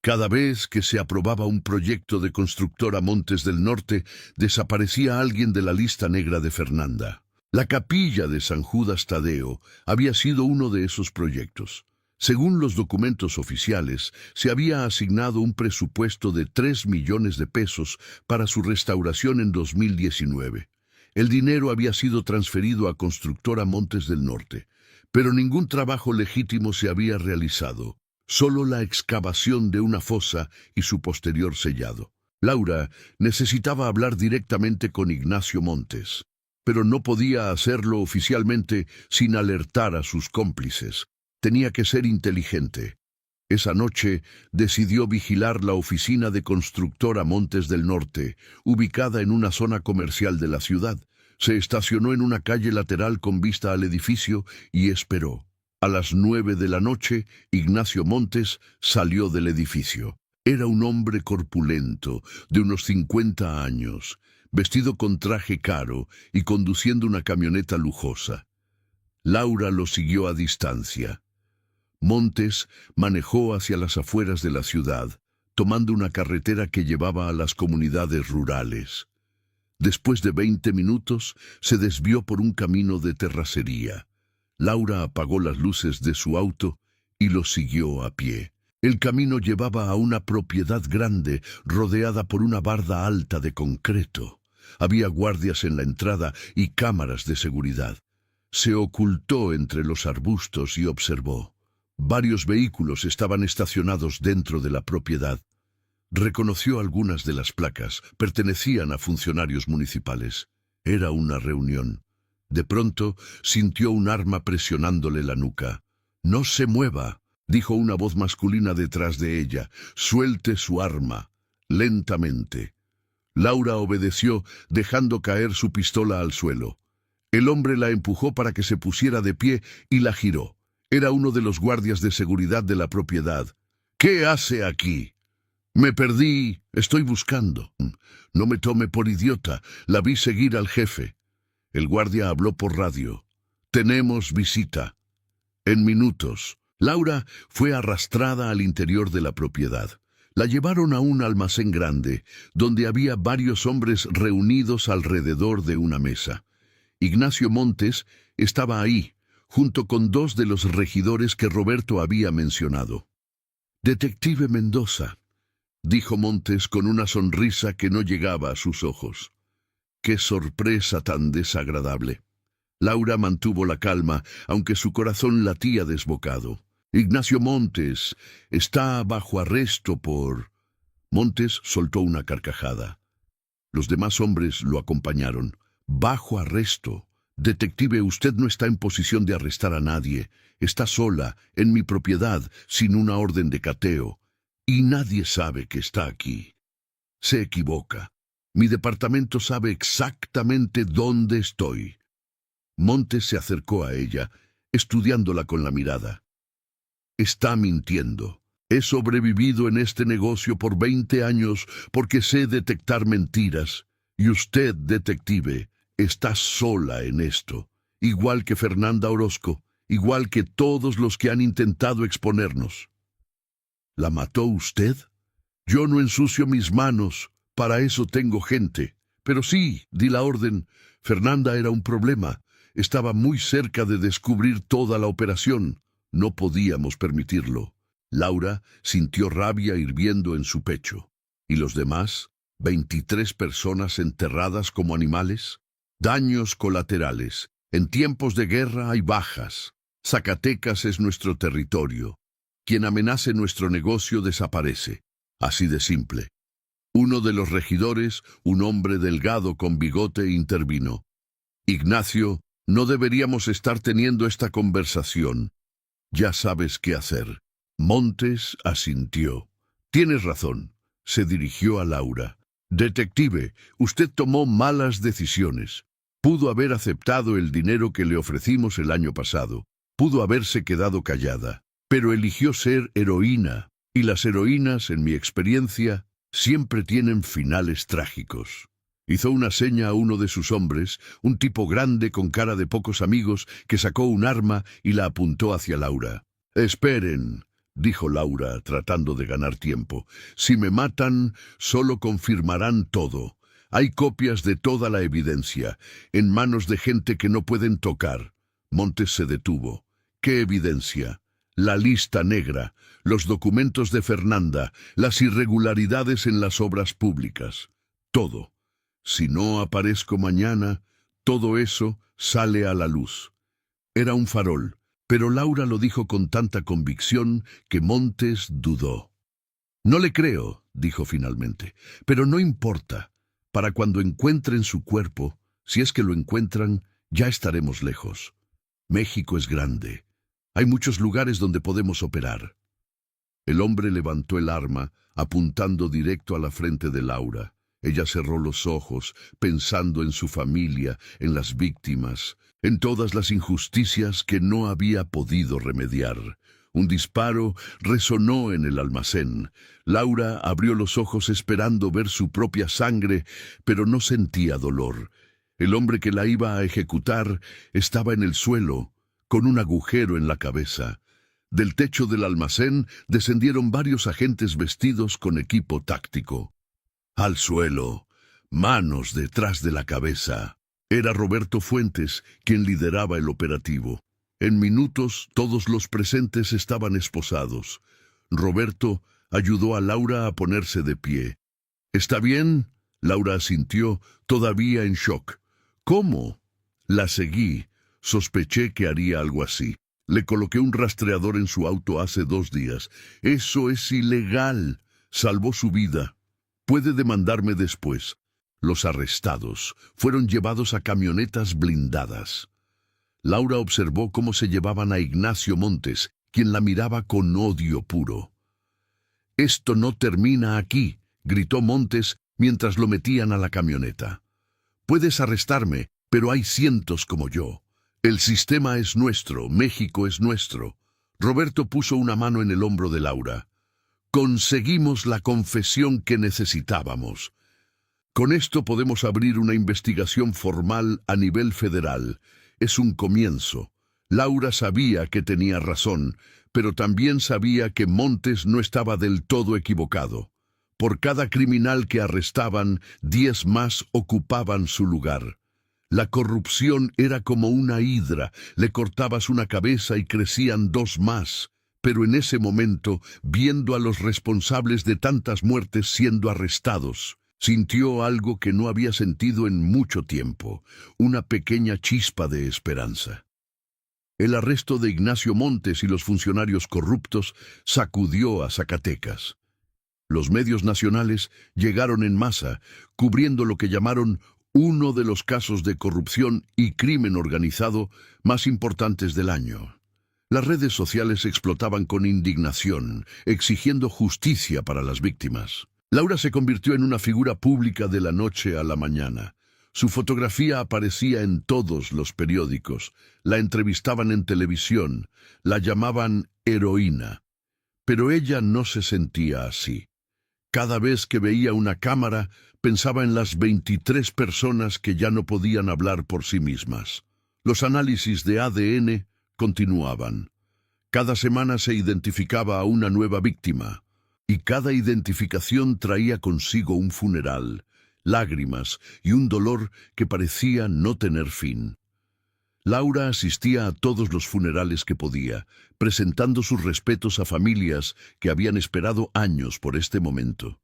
Cada vez que se aprobaba un proyecto de Constructora Montes del Norte, desaparecía alguien de la lista negra de Fernanda. La capilla de San Judas Tadeo había sido uno de esos proyectos. Según los documentos oficiales, se había asignado un presupuesto de 3 millones de pesos para su restauración en 2019. El dinero había sido transferido a Constructora Montes del Norte, pero ningún trabajo legítimo se había realizado, solo la excavación de una fosa y su posterior sellado. Laura necesitaba hablar directamente con Ignacio Montes, pero no podía hacerlo oficialmente sin alertar a sus cómplices. Tenía que ser inteligente. Esa noche decidió vigilar la oficina de Constructora Montes del Norte, ubicada en una zona comercial de la ciudad. Se estacionó en una calle lateral con vista al edificio y esperó. A las 9 de la noche, Ignacio Montes salió del edificio. Era un hombre corpulento, de unos 50 años, vestido con traje caro y conduciendo una camioneta lujosa. Laura lo siguió a distancia. Montes manejó hacia las afueras de la ciudad, tomando una carretera que llevaba a las comunidades rurales. Después de 20 minutos, se desvió por un camino de terracería. Laura apagó las luces de su auto y lo siguió a pie. El camino llevaba a una propiedad grande, rodeada por una barda alta de concreto. Había guardias en la entrada y cámaras de seguridad. Se ocultó entre los arbustos y observó. Varios vehículos estaban estacionados dentro de la propiedad. Reconoció algunas de las placas, pertenecían a funcionarios municipales. Era una reunión. De pronto, sintió un arma presionándole la nuca. «No se mueva», dijo una voz masculina detrás de ella. «Suelte su arma». Lentamente. Laura obedeció, dejando caer su pistola al suelo. El hombre la empujó para que se pusiera de pie y la giró. Era uno de los guardias de seguridad de la propiedad. «¿Qué hace aquí?» «Me perdí. Estoy buscando». «No me tome por idiota. La vi seguir al jefe». El guardia habló por radio. «Tenemos visita». En minutos, Laura fue arrastrada al interior de la propiedad. La llevaron a un almacén grande, donde había varios hombres reunidos alrededor de una mesa. Ignacio Montes estaba ahí, junto con 2 de los regidores que Roberto había mencionado. «Detective Mendoza», dijo Montes con una sonrisa que no llegaba a sus ojos. «Qué sorpresa tan desagradable». Laura mantuvo la calma, aunque su corazón latía desbocado. «Ignacio Montes está bajo arresto por...» Montes soltó una carcajada. Los demás hombres lo acompañaron. «¿Bajo arresto?», Detective, usted no está en posición de arrestar a nadie. Está sola, en mi propiedad, sin una orden de cateo. Y nadie sabe que está aquí. Se equivoca. Mi departamento sabe exactamente dónde estoy. Montes se acercó a ella, estudiándola con la mirada. Está mintiendo. He sobrevivido en este negocio por 20 años porque sé detectar mentiras. Y usted, detective, está sola en esto. Igual que Fernanda Orozco, igual que todos los que han intentado exponernos. ¿La mató usted? Yo no ensucio mis manos. Para eso tengo gente. Pero sí, di la orden. Fernanda era un problema. Estaba muy cerca de descubrir toda la operación. No podíamos permitirlo. Laura sintió rabia hirviendo en su pecho. ¿Y los demás? ¿23 personas enterradas como animales? Daños colaterales. En tiempos de guerra hay bajas. Zacatecas es nuestro territorio. Quien amenace nuestro negocio desaparece. Así de simple. Uno de los regidores, un hombre delgado con bigote, intervino. Ignacio, no deberíamos estar teniendo esta conversación. Ya sabes qué hacer. Montes asintió. Tienes razón. Se dirigió a Laura. Detective, usted tomó malas decisiones. Pudo haber aceptado el dinero que le ofrecimos el año pasado. Pudo haberse quedado callada. Pero eligió ser heroína. Y las heroínas, en mi experiencia, siempre tienen finales trágicos. Hizo una seña a uno de sus hombres, un tipo grande con cara de pocos amigos, que sacó un arma y la apuntó hacia Laura. «Esperen», dijo Laura, tratando de ganar tiempo. «Si me matan, solo confirmarán todo. Hay copias de toda la evidencia, en manos de gente que no pueden tocar». Montes se detuvo. «¿Qué evidencia?» La lista negra, los documentos de Fernanda, las irregularidades en las obras públicas. Todo. Si no aparezco mañana, todo eso sale a la luz. Era un farol, pero Laura lo dijo con tanta convicción que Montes dudó. «No le creo», dijo finalmente, «pero no importa. Para cuando encuentren su cuerpo, si es que lo encuentran, ya estaremos lejos. México es grande. Hay muchos lugares donde podemos operar». El hombre levantó el arma, apuntando directo a la frente de Laura. Ella cerró los ojos, pensando en su familia, en las víctimas, en todas las injusticias que no había podido remediar. Un disparo resonó en el almacén. Laura abrió los ojos esperando ver su propia sangre, pero no sentía dolor. El hombre que la iba a ejecutar estaba en el suelo, con un agujero en la cabeza. Del techo del almacén descendieron varios agentes vestidos con equipo táctico. Al suelo, manos detrás de la cabeza. Era Roberto Fuentes quien lideraba el operativo. En minutos todos los presentes estaban esposados. Roberto ayudó a Laura a ponerse de pie. «¿Está bien?» Laura asintió, todavía en shock. «¿Cómo?» La seguí. Sospeché que haría algo así. Le coloqué un rastreador en su auto hace 2 días. Eso es ilegal. Salvó su vida. Puede demandarme después. Los arrestados fueron llevados a camionetas blindadas. Laura observó cómo se llevaban a Ignacio Montes, quien la miraba con odio puro. «Esto no termina aquí», gritó Montes mientras lo metían a la camioneta. «Puedes arrestarme, pero hay cientos como yo. El sistema es nuestro, México es nuestro». Roberto puso una mano en el hombro de Laura. «Conseguimos la confesión que necesitábamos. Con esto podemos abrir una investigación formal a nivel federal. Es un comienzo». Laura sabía que tenía razón, pero también sabía que Montes no estaba del todo equivocado. Por cada criminal que arrestaban, 10 más ocupaban su lugar. La corrupción era como una hidra, le cortabas una cabeza y crecían 2 más. Pero en ese momento, viendo a los responsables de tantas muertes siendo arrestados, sintió algo que no había sentido en mucho tiempo, una pequeña chispa de esperanza. El arresto de Ignacio Montes y los funcionarios corruptos sacudió a Zacatecas. Los medios nacionales llegaron en masa, cubriendo lo que llamaron uno de los casos de corrupción y crimen organizado más importantes del año. Las redes sociales explotaban con indignación, exigiendo justicia para las víctimas. Laura se convirtió en una figura pública de la noche a la mañana. Su fotografía aparecía en todos los periódicos, la entrevistaban en televisión, la llamaban heroína. Pero ella no se sentía así. Cada vez que veía una cámara, pensaba en las 23 personas que ya no podían hablar por sí mismas. Los análisis de ADN continuaban. Cada semana se identificaba a una nueva víctima, y cada identificación traía consigo un funeral, lágrimas y un dolor que parecía no tener fin. Laura asistía a todos los funerales que podía, presentando sus respetos a familias que habían esperado años por este momento.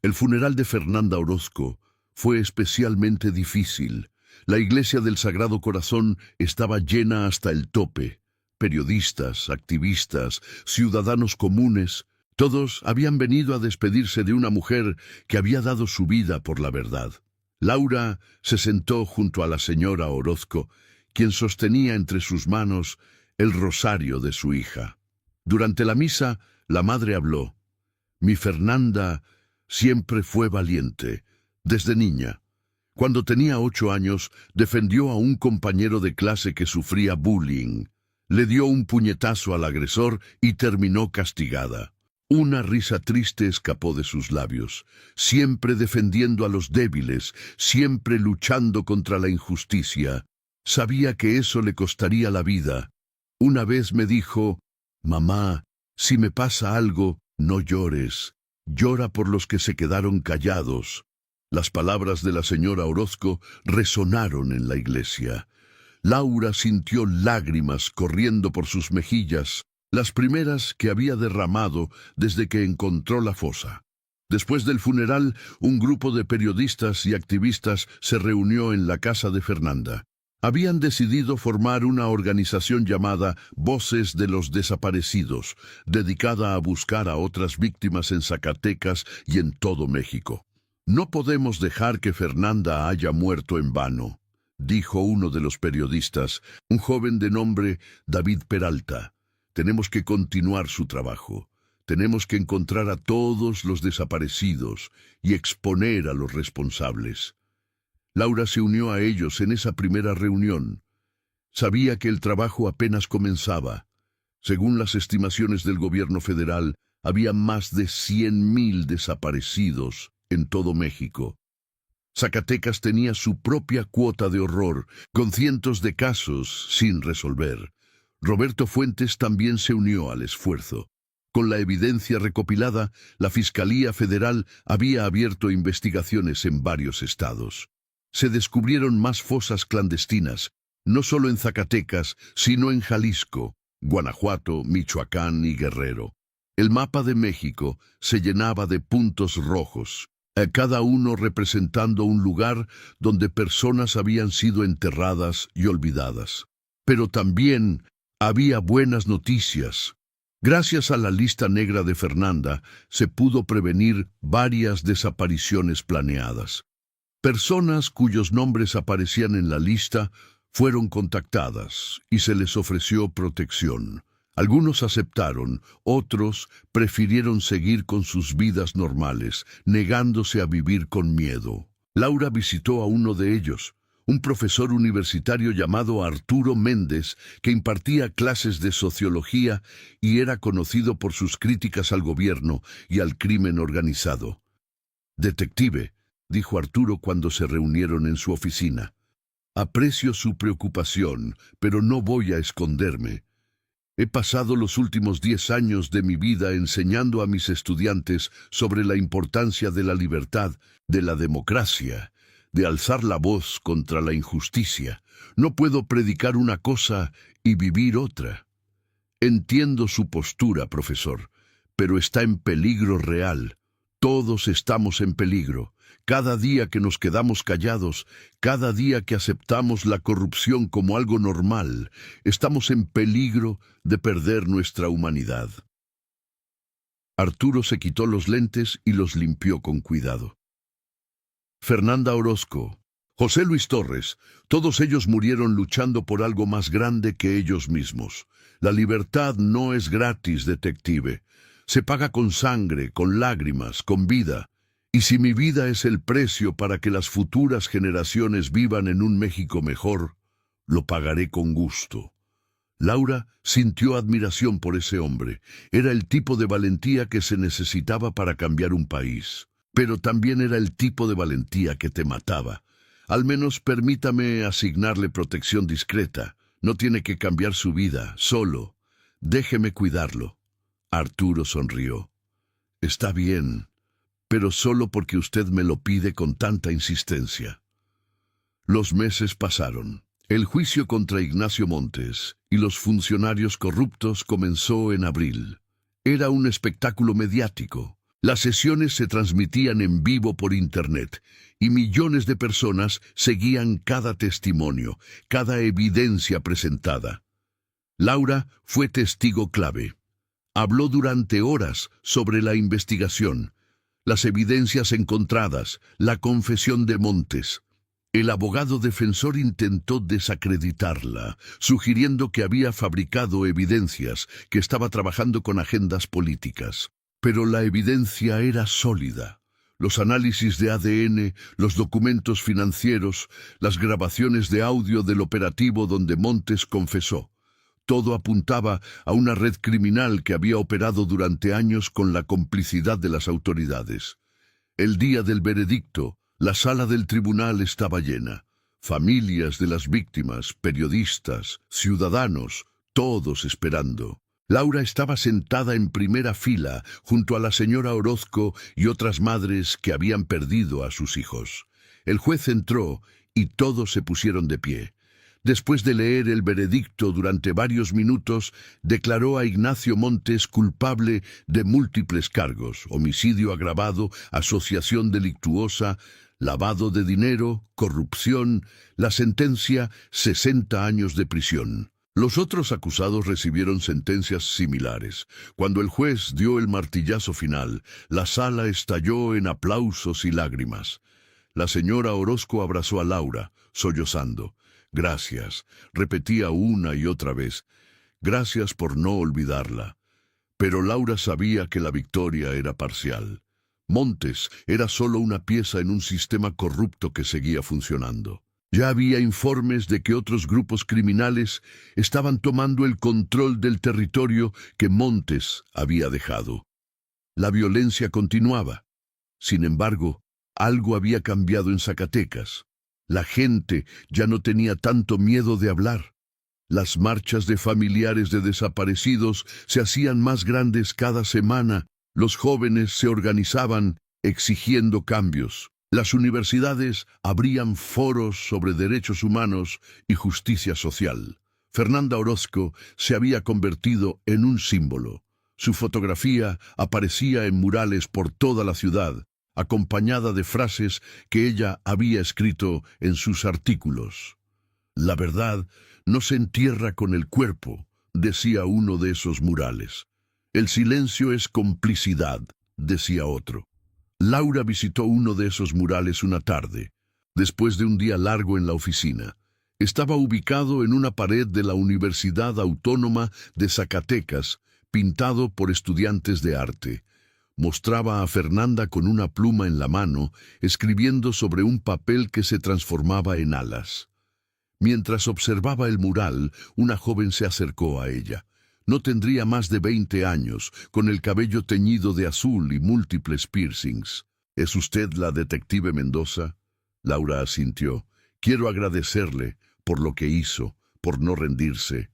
El funeral de Fernanda Orozco fue especialmente difícil. La iglesia del Sagrado Corazón estaba llena hasta el tope. Periodistas, activistas, ciudadanos comunes, todos habían venido a despedirse de una mujer que había dado su vida por la verdad. Laura se sentó junto a la señora Orozco, quien sostenía entre sus manos el rosario de su hija. Durante la misa, la madre habló. Mi Fernanda siempre fue valiente, desde niña. Cuando tenía 8 años, defendió a un compañero de clase que sufría bullying. Le dio un puñetazo al agresor y terminó castigada. Una risa triste escapó de sus labios, siempre defendiendo a los débiles, siempre luchando contra la injusticia. Sabía que eso le costaría la vida. Una vez me dijo, «Mamá, si me pasa algo, no llores. Llora por los que se quedaron callados». Las palabras de la señora Orozco resonaron en la iglesia. Laura sintió lágrimas corriendo por sus mejillas, las primeras que había derramado desde que encontró la fosa. Después del funeral, un grupo de periodistas y activistas se reunió en la casa de Fernanda. Habían decidido formar una organización llamada Voces de los Desaparecidos, dedicada a buscar a otras víctimas en Zacatecas y en todo México. «No podemos dejar que Fernanda haya muerto en vano», dijo uno de los periodistas, un joven de nombre David Peralta. «Tenemos que continuar su trabajo. Tenemos que encontrar a todos los desaparecidos y exponer a los responsables». Laura se unió a ellos en esa primera reunión. Sabía que el trabajo apenas comenzaba. Según las estimaciones del gobierno federal, había más de 100,000 desaparecidos en todo México. Zacatecas tenía su propia cuota de horror, con cientos de casos sin resolver. Roberto Fuentes también se unió al esfuerzo. Con la evidencia recopilada, la Fiscalía Federal había abierto investigaciones en varios estados. Se descubrieron más fosas clandestinas, no solo en Zacatecas, sino en Jalisco, Guanajuato, Michoacán y Guerrero. El mapa de México se llenaba de puntos rojos, cada uno representando un lugar donde personas habían sido enterradas y olvidadas. Pero también había buenas noticias. Gracias a la lista negra de Fernanda, se pudo prevenir varias desapariciones planeadas. Personas cuyos nombres aparecían en la lista fueron contactadas y se les ofreció protección. Algunos aceptaron, otros prefirieron seguir con sus vidas normales, negándose a vivir con miedo. Laura visitó a uno de ellos, un profesor universitario llamado Arturo Méndez, que impartía clases de sociología y era conocido por sus críticas al gobierno y al crimen organizado. «Detective», dijo Arturo cuando se reunieron en su oficina, «aprecio su preocupación, pero no voy a esconderme. He pasado los últimos 10 años de mi vida enseñando a mis estudiantes sobre la importancia de la libertad, de la democracia, de alzar la voz contra la injusticia. No puedo predicar una cosa y vivir otra. Entiendo su postura, profesor, pero está en peligro real. Todos estamos en peligro. Cada día que nos quedamos callados, cada día que aceptamos la corrupción como algo normal, estamos en peligro de perder nuestra humanidad». Arturo se quitó los lentes y los limpió con cuidado. «Fernanda Orozco, José Luis Torres. Todos ellos murieron luchando por algo más grande que ellos mismos. La libertad no es gratis, detective. Se paga con sangre, con lágrimas, con vida. Y si mi vida es el precio para que las futuras generaciones vivan en un México mejor, lo pagaré con gusto. Laura sintió admiración por ese hombre. Era el tipo de valentía que se necesitaba para cambiar un país. Pero también era el tipo de valentía que te mataba. Al menos permítame asignarle protección discreta. No tiene que cambiar su vida, solo. Déjeme cuidarlo. Arturo sonrió. Está bien, pero solo porque usted me lo pide con tanta insistencia. Los meses pasaron. El juicio contra Ignacio Montes y los funcionarios corruptos comenzó en abril. Era un espectáculo mediático. Las sesiones se transmitían en vivo por Internet y millones de personas seguían cada testimonio, cada evidencia presentada. Laura fue testigo clave. Habló durante horas sobre la investigación, las evidencias encontradas, la confesión de Montes. El abogado defensor intentó desacreditarla, sugiriendo que había fabricado evidencias, que estaba trabajando con agendas políticas. Pero la evidencia era sólida. Los análisis de ADN, los documentos financieros, las grabaciones de audio del operativo donde Montes confesó. Todo apuntaba a una red criminal que había operado durante años con la complicidad de las autoridades. El día del veredicto, la sala del tribunal estaba llena. Familias de las víctimas, periodistas, ciudadanos, todos esperando. Laura estaba sentada en primera fila junto a la señora Orozco y otras madres que habían perdido a sus hijos. El juez entró y todos se pusieron de pie. Después de leer el veredicto durante varios minutos, declaró a Ignacio Montes culpable de múltiples cargos: homicidio agravado, asociación delictuosa, lavado de dinero, corrupción. La sentencia: 60 años de prisión. Los otros acusados recibieron sentencias similares. Cuando el juez dio el martillazo final, la sala estalló en aplausos y lágrimas. La señora Orozco abrazó a Laura, sollozando. Gracias, repetía una y otra vez. Gracias por no olvidarla. Pero Laura sabía que la victoria era parcial. Montes era solo una pieza en un sistema corrupto que seguía funcionando. Ya había informes de que otros grupos criminales estaban tomando el control del territorio que Montes había dejado. La violencia continuaba. Sin embargo, algo había cambiado en Zacatecas. La gente ya no tenía tanto miedo de hablar. Las marchas de familiares de desaparecidos se hacían más grandes cada semana. Los jóvenes se organizaban exigiendo cambios. Las universidades abrían foros sobre derechos humanos y justicia social. Fernanda Orozco se había convertido en un símbolo. Su fotografía aparecía en murales por toda la ciudad, acompañada de frases que ella había escrito en sus artículos. La verdad no se entierra con el cuerpo, decía uno de esos murales. El silencio es complicidad, decía otro. Laura visitó uno de esos murales una tarde, después de un día largo en la oficina. Estaba ubicado en una pared de la Universidad Autónoma de Zacatecas, pintado por estudiantes de arte. Mostraba a Fernanda con una pluma en la mano, escribiendo sobre un papel que se transformaba en alas. Mientras observaba el mural, una joven se acercó a ella. No tendría más de 20 años, con el cabello teñido de azul y múltiples piercings. ¿Es usted la detective Mendoza? Laura asintió. Quiero agradecerle por lo que hizo, por no rendirse.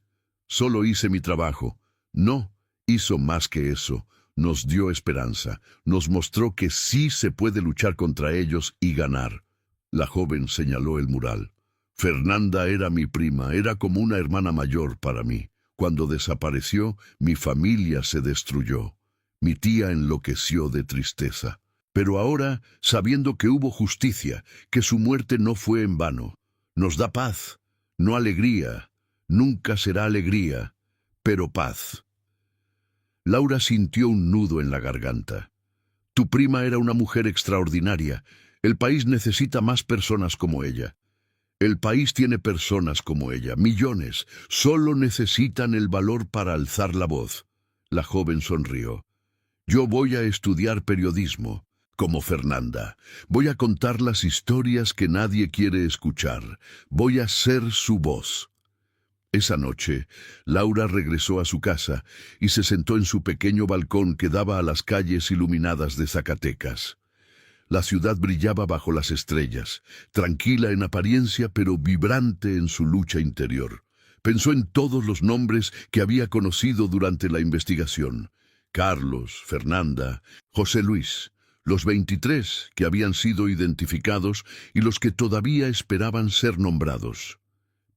Solo hice mi trabajo. No, hizo más que eso. Nos dio esperanza. Nos mostró que sí se puede luchar contra ellos y ganar. La joven señaló el mural. Fernanda era mi prima, era como una hermana mayor para mí. Cuando desapareció, mi familia se destruyó. Mi tía enloqueció de tristeza. Pero ahora, sabiendo que hubo justicia, que su muerte no fue en vano, nos da paz, no alegría. Nunca será alegría, pero paz. Laura sintió un nudo en la garganta. Tu prima era una mujer extraordinaria. El país necesita más personas como ella. El país tiene personas como ella, millones. Solo necesitan el valor para alzar la voz. La joven sonrió. Yo voy a estudiar periodismo, como Fernanda. Voy a contar las historias que nadie quiere escuchar. Voy a ser su voz. Esa noche, Laura regresó a su casa y se sentó en su pequeño balcón que daba a las calles iluminadas de Zacatecas. La ciudad brillaba bajo las estrellas, tranquila en apariencia pero vibrante en su lucha interior. Pensó en todos los nombres que había conocido durante la investigación. Carlos, Fernanda, José Luis, los 23 que habían sido identificados y los que todavía esperaban ser nombrados.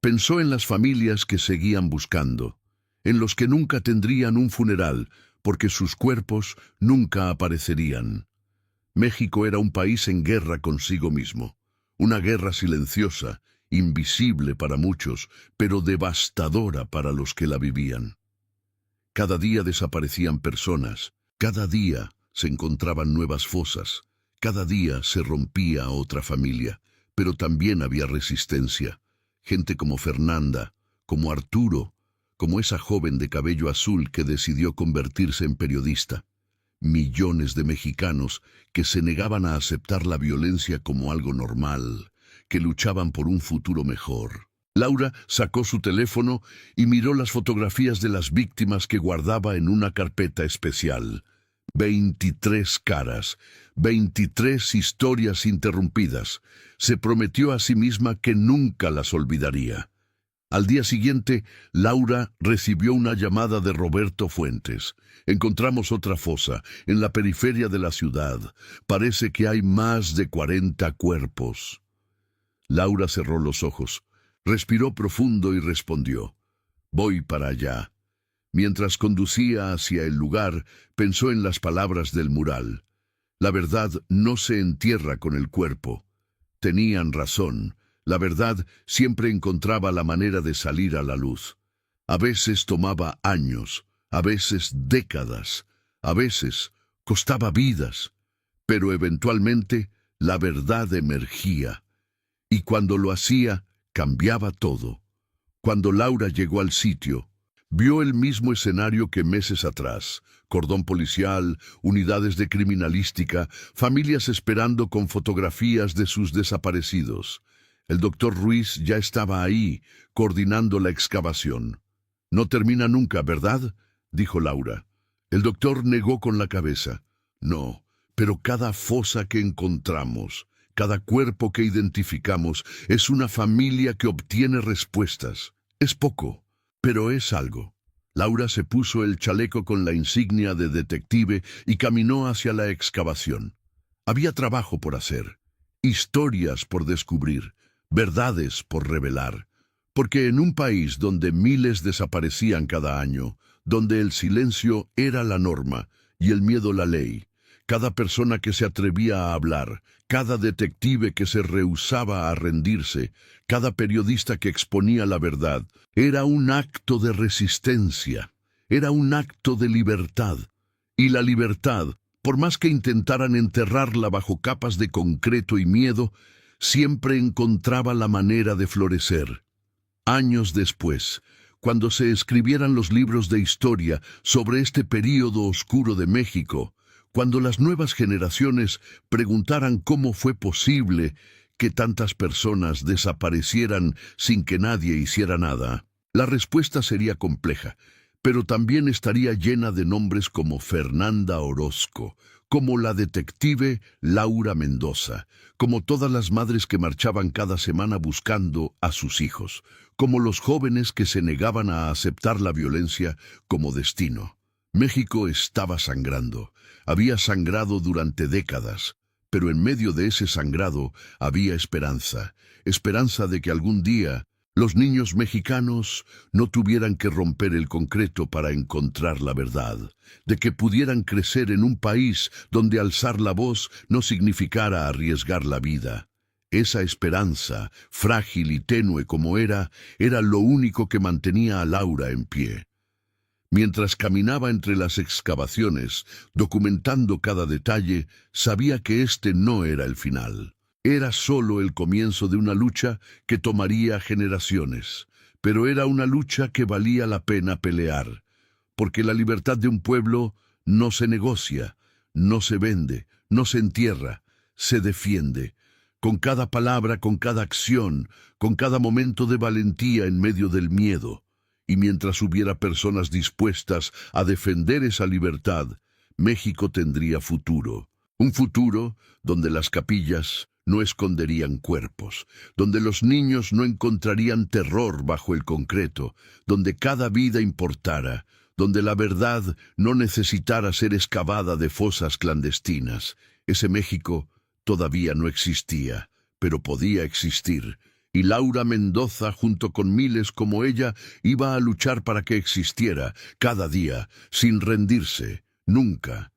Pensó en las familias que seguían buscando, en los que nunca tendrían un funeral porque sus cuerpos nunca aparecerían. México era un país en guerra consigo mismo, una guerra silenciosa, invisible para muchos, pero devastadora para los que la vivían. Cada día desaparecían personas, cada día se encontraban nuevas fosas, cada día se rompía otra familia, pero también había resistencia. Gente como Fernanda, como Arturo, como esa joven de cabello azul que decidió convertirse en periodista. Millones de mexicanos que se negaban a aceptar la violencia como algo normal, que luchaban por un futuro mejor. Laura sacó su teléfono y miró las fotografías de las víctimas que guardaba en una carpeta especial. 23 caras, 23 historias interrumpidas. Se prometió a sí misma que nunca las olvidaría. Al día siguiente, Laura recibió una llamada de Roberto Fuentes. Encontramos otra fosa, en la periferia de la ciudad. Parece que hay más de 40 cuerpos. Laura cerró los ojos, respiró profundo y respondió: voy para allá. Mientras conducía hacia el lugar, pensó en las palabras del mural. La verdad no se entierra con el cuerpo. Tenían razón. La verdad siempre encontraba la manera de salir a la luz. A veces tomaba años, a veces décadas, a veces costaba vidas, pero eventualmente la verdad emergía. Y cuando lo hacía, cambiaba todo. Cuando Laura llegó al sitio, vio el mismo escenario que meses atrás: cordón policial, unidades de criminalística, familias esperando con fotografías de sus desaparecidos. El doctor Ruiz ya estaba ahí, coordinando la excavación. «No termina nunca, ¿verdad?», dijo Laura. El doctor negó con la cabeza. «No, pero cada fosa que encontramos, cada cuerpo que identificamos, es una familia que obtiene respuestas. Es poco, pero es algo». Laura se puso el chaleco con la insignia de detective y caminó hacia la excavación. Había trabajo por hacer, historias por descubrir, verdades por revelar, porque en un país donde miles desaparecían cada año, donde el silencio era la norma y el miedo la ley, cada persona que se atrevía a hablar, cada detective que se rehusaba a rendirse, cada periodista que exponía la verdad, era un acto de resistencia, era un acto de libertad. Y la libertad, por más que intentaran enterrarla bajo capas de concreto y miedo, siempre encontraba la manera de florecer. Años después, cuando se escribieran los libros de historia sobre este período oscuro de México, cuando las nuevas generaciones preguntaran cómo fue posible que tantas personas desaparecieran sin que nadie hiciera nada, la respuesta sería compleja, pero también estaría llena de nombres como Fernanda Orozco, como la detective Laura Mendoza, como todas las madres que marchaban cada semana buscando a sus hijos, como los jóvenes que se negaban a aceptar la violencia como destino. México estaba sangrando, había sangrado durante décadas, pero en medio de ese sangrado había esperanza, esperanza de que algún día los niños mexicanos no tuvieran que romper el concreto para encontrar la verdad, de que pudieran crecer en un país donde alzar la voz no significara arriesgar la vida. Esa esperanza, frágil y tenue como era lo único que mantenía a Laura en pie. Mientras caminaba entre las excavaciones, documentando cada detalle, sabía que este no era el final. Era solo el comienzo de una lucha que tomaría generaciones, pero era una lucha que valía la pena pelear, porque la libertad de un pueblo no se negocia, no se vende, no se entierra, se defiende, con cada palabra, con cada acción, con cada momento de valentía en medio del miedo. Y mientras hubiera personas dispuestas a defender esa libertad, México tendría futuro. Un futuro donde las capillas no esconderían cuerpos, donde los niños no encontrarían terror bajo el concreto, donde cada vida importara, donde la verdad no necesitara ser excavada de fosas clandestinas. Ese México todavía no existía, pero podía existir, y Laura Mendoza, junto con miles como ella, iba a luchar para que existiera, cada día, sin rendirse, nunca,